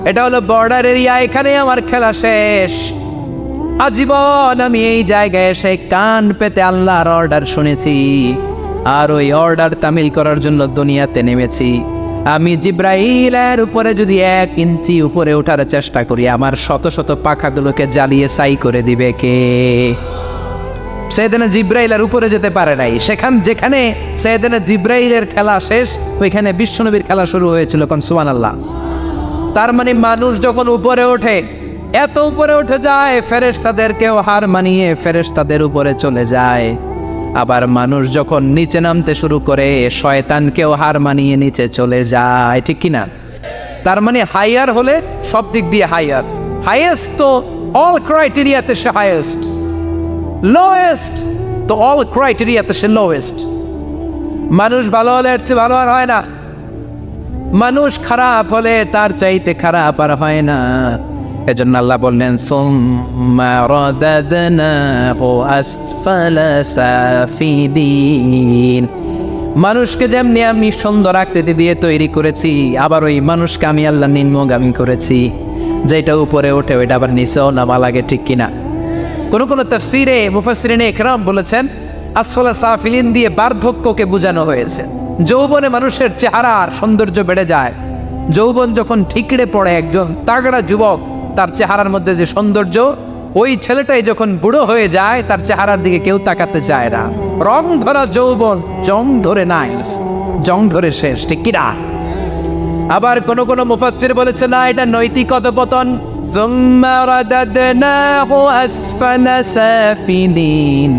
এটা হলো বর্ডার এরিয়া। এখানে আমার খেলা শেষ। আজীবন আমি এই জায়গায় এসে কান পেতে আল্লাহর অর্ডার শুনেছি, আর ওই অর্ডার তামিল করার জন্য দুনিয়াতে নেমেছি। আমি জিব্রাইলের উপরে যদি 1 ইঞ্চি উপরে ওঠার চেষ্টা করি, আমার শত শত পাখাগুলোকে জ্বালিয়ে ছাই করে দিবে কে? সাইয়েদনা জিব্রাইলের উপরে যেতে পারে নাই। যেখানে সাইয়েদনা জিব্রাইলের খেলা শেষ, ওইখানে বিশ্বনবীর খেলা শুরু হয়েছিল। কোন সুবহানাল্লাহ। তার মানে মানুষ যখন উপরে ওঠে, এত উপরে উঠে যায়, ফেরেশতাদেরকেও হার মানিয়ে ফেরেশতাদের উপরে চলে যায়। আবার মানুষ যখন নিচে নামতে শুরু করে, শয়তানকেও হার মানিয়ে নিচে চলে যায়। ঠিক কিনা? তার মানে হাইয়ার হলে সব দিক দিয়ে হাইয়ার। হাইয়েস্ট তো অল ক্রাইটেরিয়াতে সে হাইয়েস্ট, লোয়েস্ট তো অল ক্রাইটেরিয়াতে সে লোয়েস্ট। মানুষ ভালো হলে এর চেয়ে ভালো আর হয় না, মানুষ খারাপ হলে তার চাইতে খারাপ আর হয় না। এজন্য আল্লাহ বললেন সুম্মা রাদাদনাহু আসফালা সাফিলিন। মানুষকে যেমনি আমি সুন্দর আকৃতি দিয়ে তৈরি করেছি, আবার ওই মানুষকে আমি আল্লাহ নিম্নগামী করেছি। যেটা উপরে ওঠে ওইটা আবার নিচেও নামা লাগে। ঠিক কিনা? কোন কোন তাফসীরে মুফাসসিরিনে ইকরাম বলেছেন আসফালা সাফিলিন দিয়ে বার্ধক্যকে বোঝানো হয়েছে। যৌবনে মানুষের চেহারার সৌন্দর্য বেড়ে যায়। যৌবন যখন ঠিকরে পড়ে, একজন তাগড়া যুবক, তার চেহারার মধ্যে যে সৌন্দর্য, ওই ছেলেটাই যখন বুড়ো হয়ে যায়, তার চেহারার দিকে কেউ তাকাতে চায় না। রং ধরা যৌবন জং ধরে নাই, জং ধরে শেষ। ঠিক কিনা? আবার কোন কোন মুফাসসির বলেছে না, এটা নৈতিক অধঃপতন। সুম্মা রাদাদনাহু আসফালা সাফিলিন।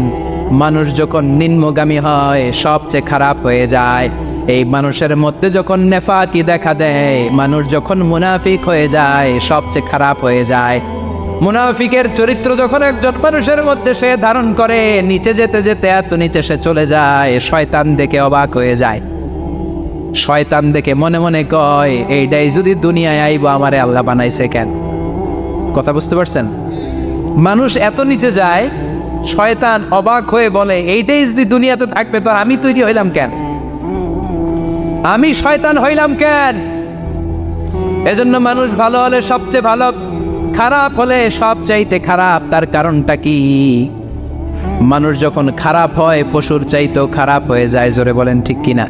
মানুষ যখন নিম্নগামী হয়, সবচেয়ে খারাপ হয়ে যায়। এই মানুষের মধ্যে যখন নেফাকি দেখা দেয়, মানুষ যখন মুনাফিক হয়ে যায়, সবচেয়ে খারাপ হয়ে যায়। মুনাফিকের চরিত্র যখন একজন মানুষের মধ্যে সে ধারণ করে, নিচে যেতে যেতে এত নিচে সে চলে যায়, শয়তান দেখে অবাক হয়ে যায়। শয়তান দেখে মনে মনে কয়, এইটাই যদি দুনিয়ায় আইব, আমারে আল্লাহ বানাইছে কেন? কথা বুঝতে পারছেন? মানুষ এত নিচে যায়, শয়তান অবাক হয়ে বলে, এইটাই যদি দুনিয়াতে থাকবে, তো আমি তৈরি হইলাম কেন? আমি শয়তান হইলাম কেন? এজন্য মানুষ ভালো হলে সবচেয়ে ভালো, খারাপ হলে সবচাইতে খারাপ। তার কারণটা কি? মানুষ যখন খারাপ হয়, পশুর চাইতেও খারাপ হয়ে যায়। জোরে বলেন ঠিক কিনা?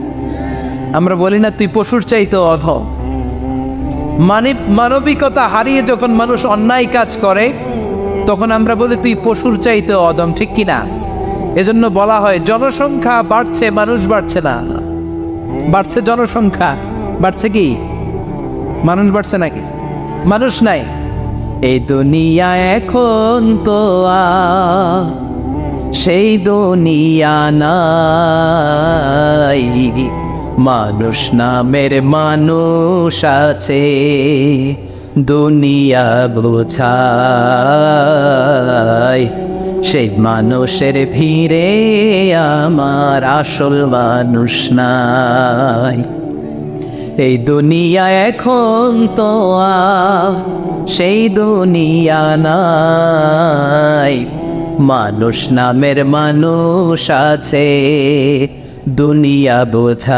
আমরা বলি না তুই পশুর চাইতেও অধম। মানবিকতা হারিয়ে যখন মানুষ অন্যায় কাজ করে, তখন আমরা বলি তুই পশুর চাইতেও অধম। ঠিক কিনা? এজন্য বলা হয় জনসংখ্যা বাড়ছে, মানুষ বাড়ছে না। বাড়ছে জনসংখ্যা, বাড়ছে কি? মানুষ বাড়ছে নাকি? মানুষ নাই। এই দুনিয়া এখন তো সেই দুনিয়া নাই, মানুষ নামের মানুষ আছে, দুনিয়া বোঝায়। সেই মানুষের ভিড়ে আমার আসল মানুষ নাই। এই দুনিয়া এখন তো সেই দুনিয়া নাই, মানুষ নামের মানুষ আছে, দুনিয়া বোঝায়।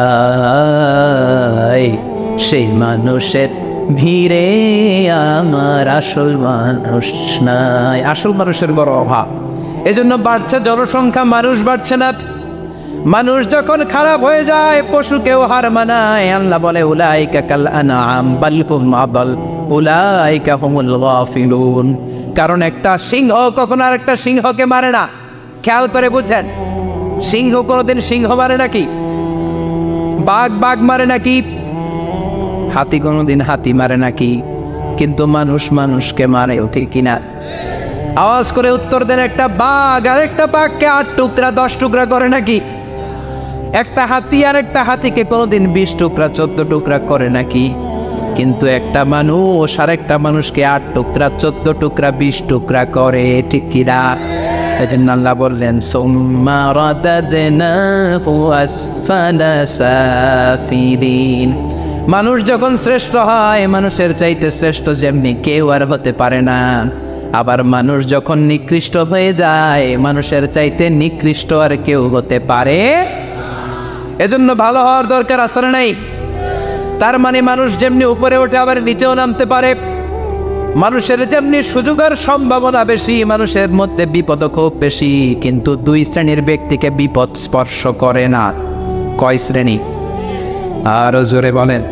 সেই মানুষের ভিড়ে আমার আসল মানুষ নাই। আসল মানুষের বড় অভাব। এজন্য বাড়ছে জনসংখ্যা, মানুষ বাড়ছে না। মানুষ যখন খারাপ হয়ে যায়, পশুকেও হার মানায়। আল্লাহ বলে উলাইকা কাল আনআম বাল হুম আদাল উলাইকা হুমুল গাফিলুন। কারণ একটা সিংহ কখনো আর একটা সিংহকে মারে না। খেয়াল করে বুঝেন, সিংহ কোনোদিন সিংহ মারে নাকি? বাঘ বাঘ মারে নাকি? হাতি কোনোদিন হাতি মারে নাকি? কিন্তু মানুষ মানুষকে মারে, ঠিক কিনা? আওয়াজ করে উত্তর দেন, একটা বাঘ আর একটা বাঘকে 8 টুকরা 10 টুকরা করে নাকি? একটা হাতি আর একটা হাতিকে কোনোদিন 20 টুকরা 14 টুকরা করে নাকি? কিন্তু একটা মানুষ আর একটা মানুষকে 8 টুকরা 14 টুকরা 20 টুকরা করে, ঠিক কিনা? এজন্য আল্লাহ বললেন সুম্মা রাদাদনাহু আসফালা সাফিলিন। মানুষ যখন শ্রেষ্ঠ হয়, মানুষের চাইতে শ্রেষ্ঠ যেমনি কেউ আর হতে পারে না। আবার মানুষ যখন নিকৃষ্ট হয়ে যায়, মানুষের চাইতে নিকৃষ্ট আর কেউ হতে পারে। এজন্য ভালো হওয়ার দরকার আছে না নাই? তার মানে মানুষ যেমনি উপরে ওঠে আবার নিচেও নামতে পারে, মানুষের যেমনি সুযোগ আর সম্ভাবনা বেশি, মানুষের মধ্যে বিপদ খুব বেশি, কিন্তু দুই শ্রেণীর ব্যক্তিকে বিপদ স্পর্শ করে না। কয় শ্রেণী? আরো জোরে বলেন।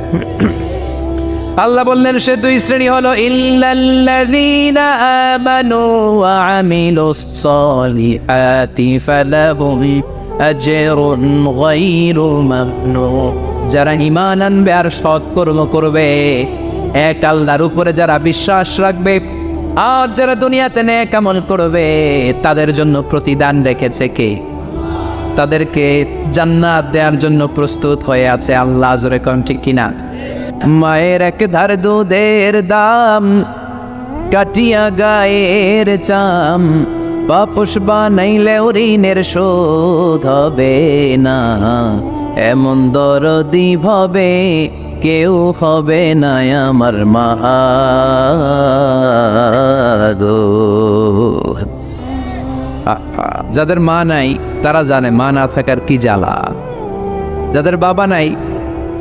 আল্লাহ বললেন সে দুই শ্রেণী হলো ইল্লাল্লাযীনা আমানু ওয়া আমিলুস সলিহাতি ফালাহুম আজরুন গায়রু মামনুন। যারা ঈমান আনবে আর সৎকর্ম করবে, এক আল্লাহর উপরে যারা বিশ্বাস রাখবে আর যারা দুনিয়াতে নেক আমল করবে, তাদের জন্য প্রতিদান রেখেছে কে? তাদেরকে জান্নাত দেওয়ার জন্য প্রস্তুত হয়ে আছে আল্লাহ। জোরে কোন ঠিক কিনা? মায়ের এক ধার দুধের দাম, কাটিয়া গায়ের চাম, পাপস বানাইলে ঋণের শোধ হবে না, এমন দরদি ভাবে কেউ হবে না আমার মা গো। যাদের মা নাই তারা জানে মা না থাকার কি জ্বালা, যাদের বাবা নাই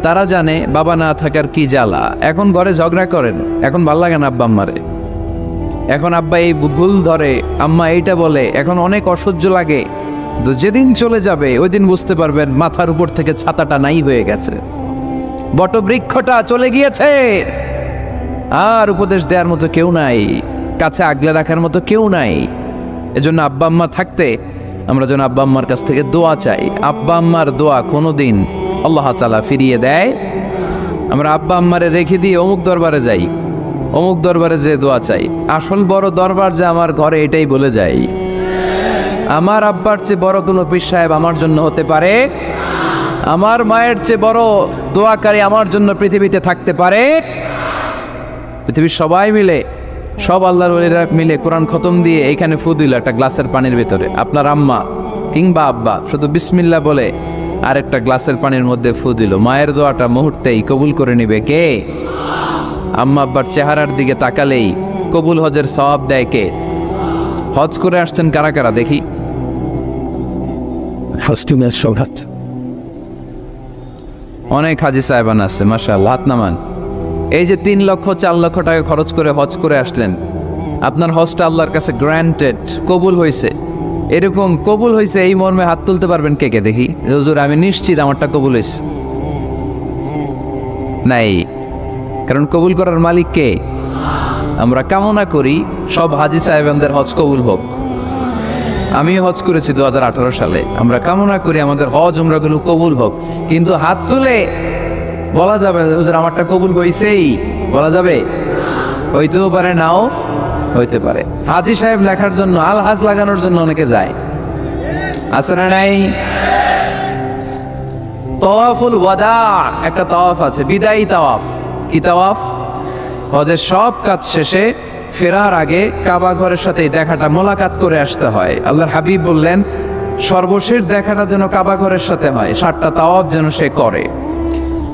তারা জানে বাবা না থাকার কি জ্বালা। এখন ঘরে ঝগড়া করেন, এখন ভাল লাগে না আব্বা আম্মারে, এখন আব্বা এই ভুল ধরে, আম্মা এইটা বলে, এখন অনেক অসহ্য লাগে। তো যেদিন চলে যাবে ওই দিন বুঝতে পারবেন মাথার উপর থেকে ছাতাটা নাই হয়ে গেছে, বটবৃক্ষটা চলে গিয়েছে, আর উপদেশ দেওয়ার মতো কেউ নাই, কাছে আগলে রাখার মতো কেউ নাই। এজন্য আব্বা আম্মা থাকতে আমরা যেন আব্বা আম্মার কাছ থেকে দোয়া চাই। আব্বা আম্মার দোয়া কোনোদিন আল্লাহ তাআলা ফিরিয়ে দেয়। আমরা আব্বা আম্মারে রেখে দিয়ে অমুক দরবারে যাই, অমুক দরবারে যে দোয়া চাই, আসল বড় দরবার যে আমার ঘরে, এটাই বলে যাই। আমার আব্বার চেয়ে বড় কোনো পীর সাহেব আমার জন্য হতে পারে, আমার মায়ের চেয়ে বড় দোয়াকারী আমার জন্য পৃথিবীতে থাকতে পারে। পৃথিবীর সবাই মিলে, সব আল্লাহর ওলিরা মিলে কোরআন খতম দিয়ে এইখানে ফু দিল একটা গ্লাসের পানির ভিতরে, আপনার আম্মা কিংবা আব্বা শুধু বিসমিল্লাহ বলে আরেকটা গ্লাসের পানির মধ্যে ফু দিল, মায়ের দোয়াটা মুহূর্তেই কবুল করে নিবে কে? আম্মা আব্বার চেহারার দিকে তাকালেই কবুল হজের সওয়াব দেয় কে? হজ করে আসছেন কারা কারা দেখি? অনেক হাজি সাহেবান আছে, মাশাআল্লাহ, হাত নামান। এই যে 3 লক্ষ 4 লক্ষ টাকা খরচ করে হজ করে আসলেন, আপনার হজটা আল্লাহর কাছে গ্র্যান্টেড, কবুল হয়েছে, এরকম কবুল হয়েছে এই মর্মে হাত তুলতে পারবেন কে কে দেখি? হুজুর আমি নিশ্চিত আমারটা কবুল হয়েছে। নাই, কারণ কবুল করার মালিক কে? আমরা কামনা করি সব হাজি সাহেবদের হজ কবুল হোক। আমি হজ করেছি 2018 সালে, আমরা কামনা করি আমাদের হজ উমরাগুলো কবুল হোক, কিন্তু হাত তুলে বলা যাবে হুজুর আমারটা কবুল হইছেই, বলা যাবে? হইতেও পারে, নাও হইতে পারে। হাজি সাহেব লেখার জন্য, আল হাজ লাগানোর জন্য অনেকে যায়, আছে না নাই? তাওয়াফুল ওয়াদা একটা তাওয়াফ আছে, বিদায়ী তাওয়াফ। কি তাওয়াফ? হজের সব কাজ শেষে ফেরার আগে কাবা ঘরের সাথে দেখাটা, মোলাকাত করে আসতে হয়। আল্লাহর হাবিব বললেন সর্বশেষ দেখাটা যেন কাবা ঘরের সাথে হয়, 7টা তাওয়াফ যেন সে করে।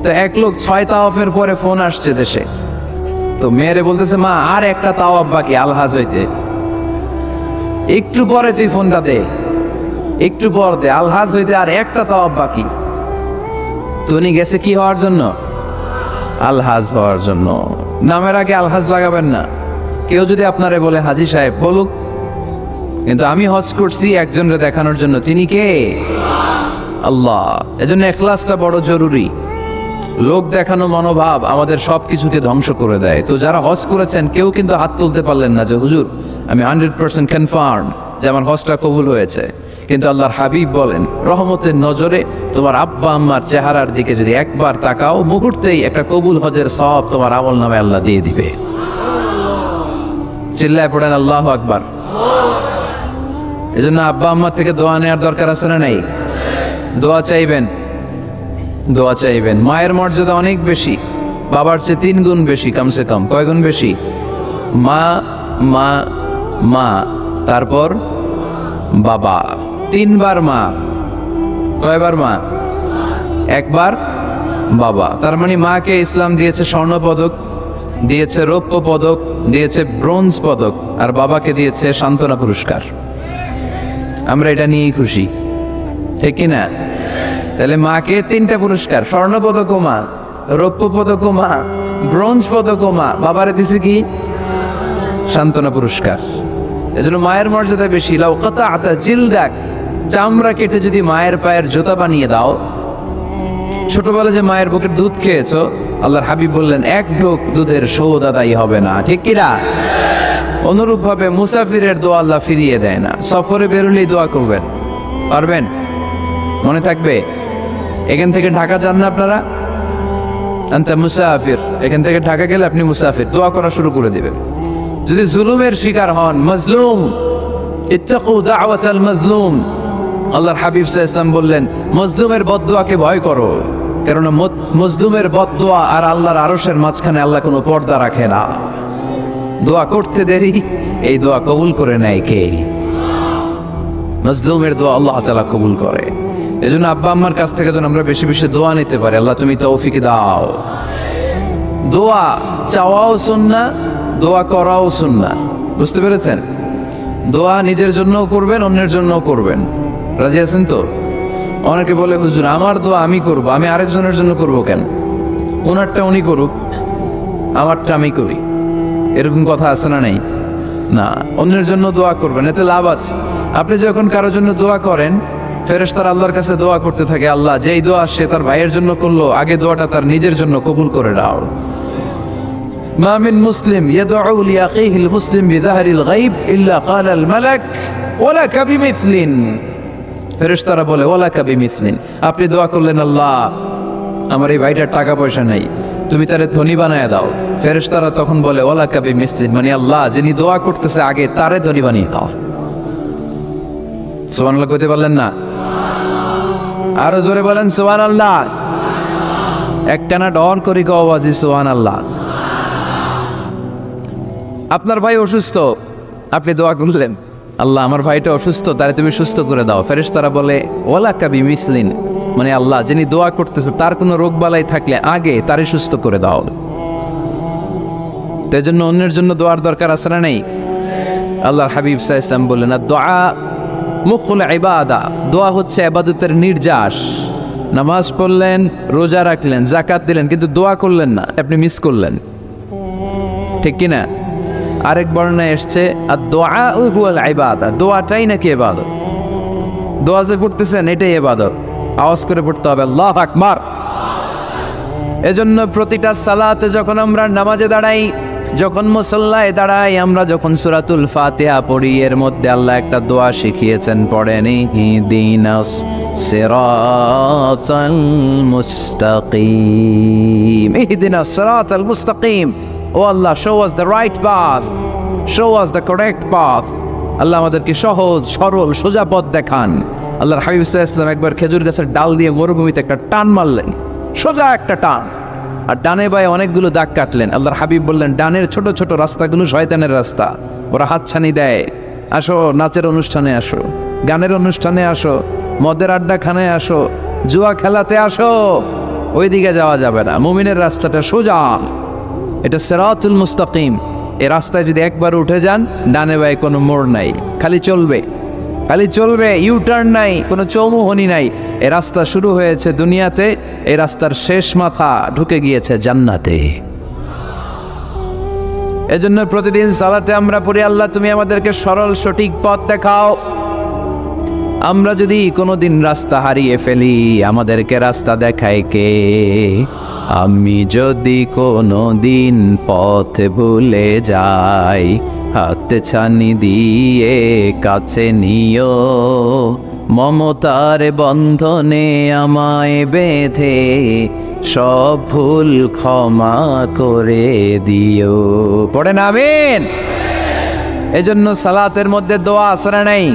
তো এক লোক 6 তাওয়াফের পরে ফোন আসছে দেশে, তো মেয়েরে বলতেছে মা আর একটা তাওয়াফ বাকি আলহাজ হইতে, একটু পরে তুই ফোনটা দে, একটু পর দে, আলহাজ হইতে আর একটা তাওয়াফ বাকি। তো উনি গেছে কি হওয়ার জন্য? আলহাজ হওয়ার জন্য। নামের আগে আলহাজ লাগাবেন না। কেউ যদি আপনারে বলে হাজি সাহেব, বলুক, কিন্তু আমি হজ করছি একজনকে দেখানোর জন্য। তিনি কে? আল্লাহ। এজন্য ইখলাসটা বড় জরুরি। লোক দেখানো মনোভাব আমাদের সবকিছুকে ধ্বংস করে দেয়। তো যারা হজ করেছেন কেউ কিন্তু হাত তুলতে পারলেন না যে হুজুর আমি 100% কনফার্ম যে আমার হজটা কবুল হয়েছে। কিন্তু আল্লাহর হাবিব বলেন রহমতের নজরে তোমার আব্বা আম্মার চেহারার দিকে যদি একবার তাকাও, মুহূর্তেই একটা কবুল হজের সওয়াব তোমার আমল নামে আল্লাহ দিয়ে দিবে। চিল্লায় পড়েন আল্লাহু আকবার। এজন্য আব্বা আম্মা থেকে দোয়া নেওয়ার দরকার আছে না নাই? দোয়া চাইবেন, দোয়া চাইবেন। মায়ের মর্যাদা অনেক বেশি, বাবার চেয়ে 3 গুণ বেশি, কমসে কম। কয় গুণ বেশি? মা মা মা, তারপর বাবা, 3 বার মা। কয়বার মা? 1 বার বাবা। তার মানে মাকে ইসলাম দিয়েছে স্বর্ণ পদক, দিয়েছে রৌপ্য পদক, দিয়েছে ব্রোঞ্জ পদক, আর বাবাকে দিয়েছে সান্ত্বনা পুরস্কার। আমরা এটা নিয়েই খুশি, ঠিক কিনা? তাহলে মাকে 3টা পুরস্কার, স্বর্ণ পদক ও মা, রৌপ্য পদকও মা, ব্রোঞ্জ পদকও মা, বাবারে দিছে কি সান্ত্বনা পুরস্কার। এজন্য মায়ের মর্যাদা বেশি। লাউ কাতাআতা জিলদাক, চামড়া কেটে যদি মায়ের পায়ের জুতা বানিয়ে দাও। ছোটবেলা যে মায়ের বুকের দুধ খেয়েছো, আল্লাহর হাবিব বললেন এক ঢোক দুধের শোধ আদায় হবে না, ঠিক কিনা? অনুরূপ ভাবে মুসাফিরের দোয়া আল্লাহ ফিরিয়ে দেয় না। সফরে বেরোলেই দোয়া করবেন, পারবেন? মনে থাকবে? এখান থেকে ঢাকা যান না আপনারা, আনতা মুসাফির, এখান থেকে ঢাকা গেলে আপনি মুসাফির, দোয়া করা শুরু করে দিবেন। যদি জুলুমের শিকার হন, মাজলুম, ইত্তাকু দাওয়াতাল মাজলুম, আল্লাহর হাবিব সাল্লাল্লাহু আলাইহি ওয়াসাল্লাম বললেন মজলুমের বদদোয়াকে ভয় করো, কারণ মজলুমের বদদোয়া আর আল্লাহর আরশের মাঝখানে আল্লাহ কোনো পর্দা রাখে না। দোয়া করতে দেরি, এই দোয়া কবুল করে নেয় কে? মজলুমের দোয়া আল্লাহ তাআলা কবুল করে। এজন্য আব্বা আম্মার কাছ থেকে যেন আমরা বেশি বেশি দোয়া নিতে পারি, আল্লাহ তুমি তৌফিক দাও। দোয়া চাওয়াও সুন্নাহ, দোয়া করাও সুন্নাহ, বুঝতে পেরেছেন? দোয়া নিজের জন্যও করবেন, অন্যের জন্যও করবেন। রাজি আছেন তো? অনেকে বলে হুজুর আমার দোয়া আমি করব, আমি আরেকজনের জন্য করব কেন? ওনারটা উনি করুক, আমারটা আমি করি, এরকম কথা আছে না? নেই না, অন্যের জন্য দোয়া করবেন, এতে লাভ আছে। আপনি যখন কারোর জন্য দোয়া করেন, ফেরেশতারা আল্লাহর কাছে দোয়া করতে থাকে, আল্লাহ যেই দোয়া সে তার ভাইয়ের জন্য করলো, আগে দোয়াটা তার নিজের জন্য কবুল করে দাও। মা মিন মুসলিম ইয়াদউ লিআখিহিল মুসলিম বিযাহরিল গায়ব ইল্লা ক্বালাল মালাক ওয়ালাকা বিমিসলিন। ফেরেশতারা বলে ওয়ালাকা বিমিসলিন, আপনি দোয়া করলেন আল্লাহ আমার এই ভাইটার টাকা পয়সা নাই, তুমি তারে ধনী বানায় দাও। ফেরেশতারা তখন বলে ওয়ালাকা বিমিসলিন, মানে আল্লাহ যিনি দোয়া করতেছে আগে তারে ধনী বানিয়ে দাও। সুবহানাল্লাহ কইতে পারলেন না? আরো জোরে বলেন সুবহানাল্লাহ। একটানা ডর করি কওয়াজি সুবহানাল্লাহ। আপনার ভাই অসুস্থ, আপনি দোয়া করলেন আল্লাহ আমার ভাইটা অসুস্থ, তারে তুমি সুস্থ করে দাও। ফেরেশতারা বলে ওয়ালাকা বিমিসলিন, মানে আল্লাহ যিনি দোয়া করতেছে তার কোনো রোগ বালাই থাকলে আগে তারে সুস্থ করে দাও। তাই জন্য অন্যের জন্য দোয়ার দরকার আছে না নেই? আল্লাহর হাবিব সাল্লাল্লাহু আলাইহি ওয়াসাল্লাম বললেন দোয়া মুখুল ইবাদা, দোয়া হচ্ছে ইবাদতের নির্যাস। নামাজ পড়লেন, রোজা রাখলেন, যাকাত দিলেন, কিন্তু দোয়া করলেন না, আপনি মিস করলেন, ঠিক কি না? আরেক বর্ণনায় এসেছে আদ-দুআ হুয়াল ইবাদা, দোয়াটাই নাকি ইবাদত। দোয়া যে করতেছেন এটাই ইবাদত, আওয়াজ করে পড়তে হবে আল্লাহু আকবার। এজন্য প্রতিটা সালাতে যখন আমরা নামাজে দাঁড়াই, যখন মুসল্লায় দাঁড়াই, আমরা যখন সূরাতুল ফাতিহা পড়ি, এর মধ্যে আল্লাহ একটা দোয়া শিখিয়েছেন, পড়েন ইহদিনাস সিরাতাল মুস্তাকিম, ইহদিনাস সিরাতাল মুস্তাকিম। ও আল্লাহ, show us the right path, show us the correct path। আল্লাহ আমাদেরকে সহজ সরল সোজা পথ দেখান। আল্লাহর হাবিব সাল্লাল্লাহু আলাইহি ওয়াসাল্লাম একবার খেজুর গাছের ডাল দিয়ে মরুভূমিতে একটা টান মারলেন, সোজা একটা টান, আর ডানে বায়ে অনেকগুলো দাগ কাটলেন। আল্লাহর হাবিব বললেন ডানের ছোট ছোট রাস্তাগুলো শয়তানের রাস্তা, ওরা হাতছানি দেয়, আসো নাচের অনুষ্ঠানে আসো, গানের অনুষ্ঠানে আসো, মদের আড্ডাখানায় আসো, জুয়া খেলাতে আসো, ওইদিকে যাওয়া যাবে না। মুমিনের রাস্তাটা সোজা, এটা সিরাতুল মুস্তাকিম। এই রাস্তায় যদি একবার উঠে যান, ডানে বায়ে কোনো মোড় নাই, খালি চলবে, খালি চলবে, ইউটার্ন নাই, কোনো চৌমুহনী নাই। এই রাস্তা শুরু হয়েছে দুনিয়াতে, এই রাস্তার শেষ মাথা ঢুকে গিয়েছে জান্নাতে। এজন্য প্রতিদিন সালাতে আমরা পড়ি আল্লাহ তুমি আমাদেরকে সরল সঠিক পথ দেখাও। আমরা যদি কোনোদিন রাস্তা হারিয়ে ফেলি, আমাদেরকে রাস্তা দেখায় কে? আমি যদি কোনোদিন পথ ভুলে যাই, হাতে ছানি দিয়ে কাছে নিও, মমতার বন্ধনে আমায় বেঁধে সব ভুল ক্ষমা করে দিও। পড়েন আমিন। এজন্য সালাতের মধ্যে দোয়া আছে না নাই?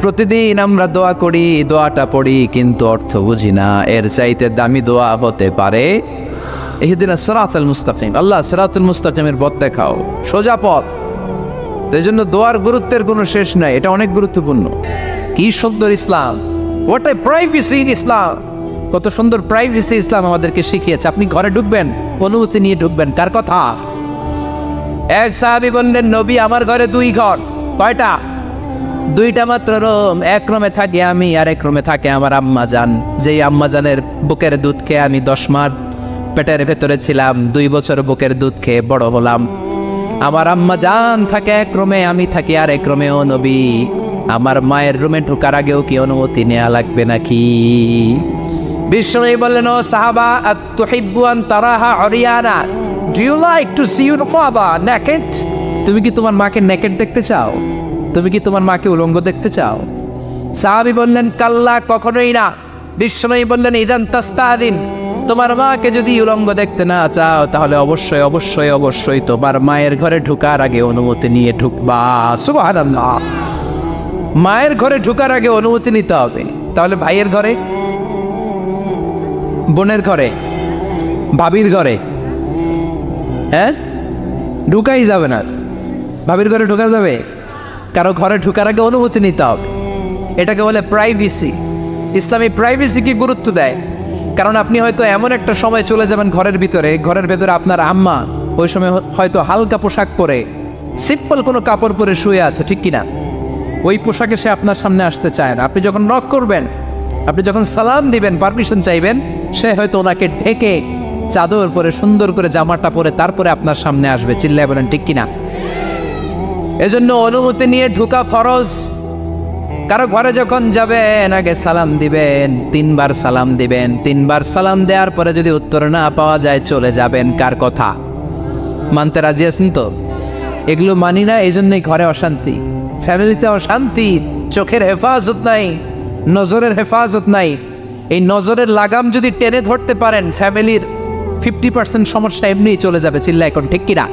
প্রতিদিন আমরা দোয়া করি, দোয়াটা পড়ি, কিন্তু অর্থ বুঝি না। এর চাইতে দামি দোয়া হতে পারে ইহদিনাস সিরাতাল মুস্তাকিম, আল্লাহ সিরাতুল মুস্তাকিমের পথ দেখাও, সোজা পথ। এই জন্য দোয়ার গুরুত্বের কোনো শেষ নাই, এটা অনেক গুরুত্বপূর্ণ। কি সুন্দর ইসলাম, হোয়াট এ প্রাইভেসি ইন ইসলাম, কত সুন্দর প্রাইভেসি ইসলাম আমাদেরকে শিখিয়েছে। আপনি ঘরে ঢুকবেন, অনুমতি নিয়ে ঢুকবেন। কার কথা? এক সাহাবী বললেন নবী আমার ঘরে দুই ঘর। কয়টা? দুইটা মাত্র রুম। এক রুমে থাকি আমি, আর এক রুমে থাকে আমার আম্মা জান, যেই আম্মা জানের বুকের দুধ খেয়ে আমি 10 মাস পেটের ভেতরে ছিলাম, 2 বছর বুকের দুধ খেয়ে বড় হলাম। আমার আম্মা জান থাকে এক রুমে, আমি থাকি আর এক রুমে। ও নবী, আমার মায়ের রুমে ঢোকার আগেও কি অনুমতি নেওয়া লাগবে নাকি? বিশ্বনবী বললেন, ও সাহাবা, আতুহিব্বু আন তারাহা উরিয়ানা, do you like to see your mother naked? তুমি কি তোমার মাকে নেকেড দেখতে চাও? তুমি কি তোমার মাকে উলঙ্গ দেখতে চাও? সাহাবী বললেন, কাল্লা, কখনোই না। বিশ্বনবী বললেন, ইদান তাস্তাদিন, তোমার মাকে যদি উলঙ্গ দেখতে না চাও তাহলে অবশ্যই অবশ্যই অবশ্যই তোমার মায়ের ঘরে ঢোকার আগে অনুমতি নিয়ে ঢুকবা। সুবহানাল্লাহ। মায়ের ঘরে ঢোকার আগে অনুমতি নিতে হবে। তাহলে ভাইয়ের ঘরে, বোনের ঘরে, ভাবির ঘরে, হ্যাঁ, ঢুকাই যাবে না। ভাবির ঘরে ঢোকা যাবে? কারো ঘরে ঢোকার আগে অনুমতি নিতে হবে। এটাকে বলে প্রাইভেসি। ইসলামী প্রাইভেসিকে গুরুত্ব দেয়। কারণ আপনি হয়তো এমন একটা সময় চলে যাবেন ঘরের ভিতরে, ঘরের ভেতরে আপনার আম্মা ওই সময় হয়তো হালকা পোশাক পরে, সিম্পল কোনো কাপড় পরে শুয়ে আছে, ঠিক কিনা? ওই পোশাকে সে আপনার সামনে আসতে চায় না। আপনি যখন নক করবেন, আপনি যখন সালাম দিবেন, পারমিশন চাইবেন, সে হয়তো ওনাকে ঢেকে চাদর পরে সুন্দর করে জামাটা পরে তারপরে আপনার সামনে আসবে। চিল্লায় বলেন ঠিক কিনা? এজন্য অনুমতি নিয়ে ঢোকা ফরজ। কারো ঘরে যখন যাবেন আগে সালাম দিবেন, 3 বার সালাম দিবেন। 3 বার সালাম দেওয়ার পরে যদি উত্তর না পাওয়া যায় চলে যাবেন। কার কথা মানতে রাজি আছেন তো? এগুলো মানি না, এই জন্যই ঘরে অশান্তি, ফ্যামিলিতে অশান্তি, চোখের হেফাজত নাই, নজরের হেফাজত নাই। এই নজরের লাগাম যদি টেনে ধরতে পারেন, ফ্যামিলির 50% সমস্যা এমনিই চলে যাবে। চিল্লা এখন ঠিক কিনা?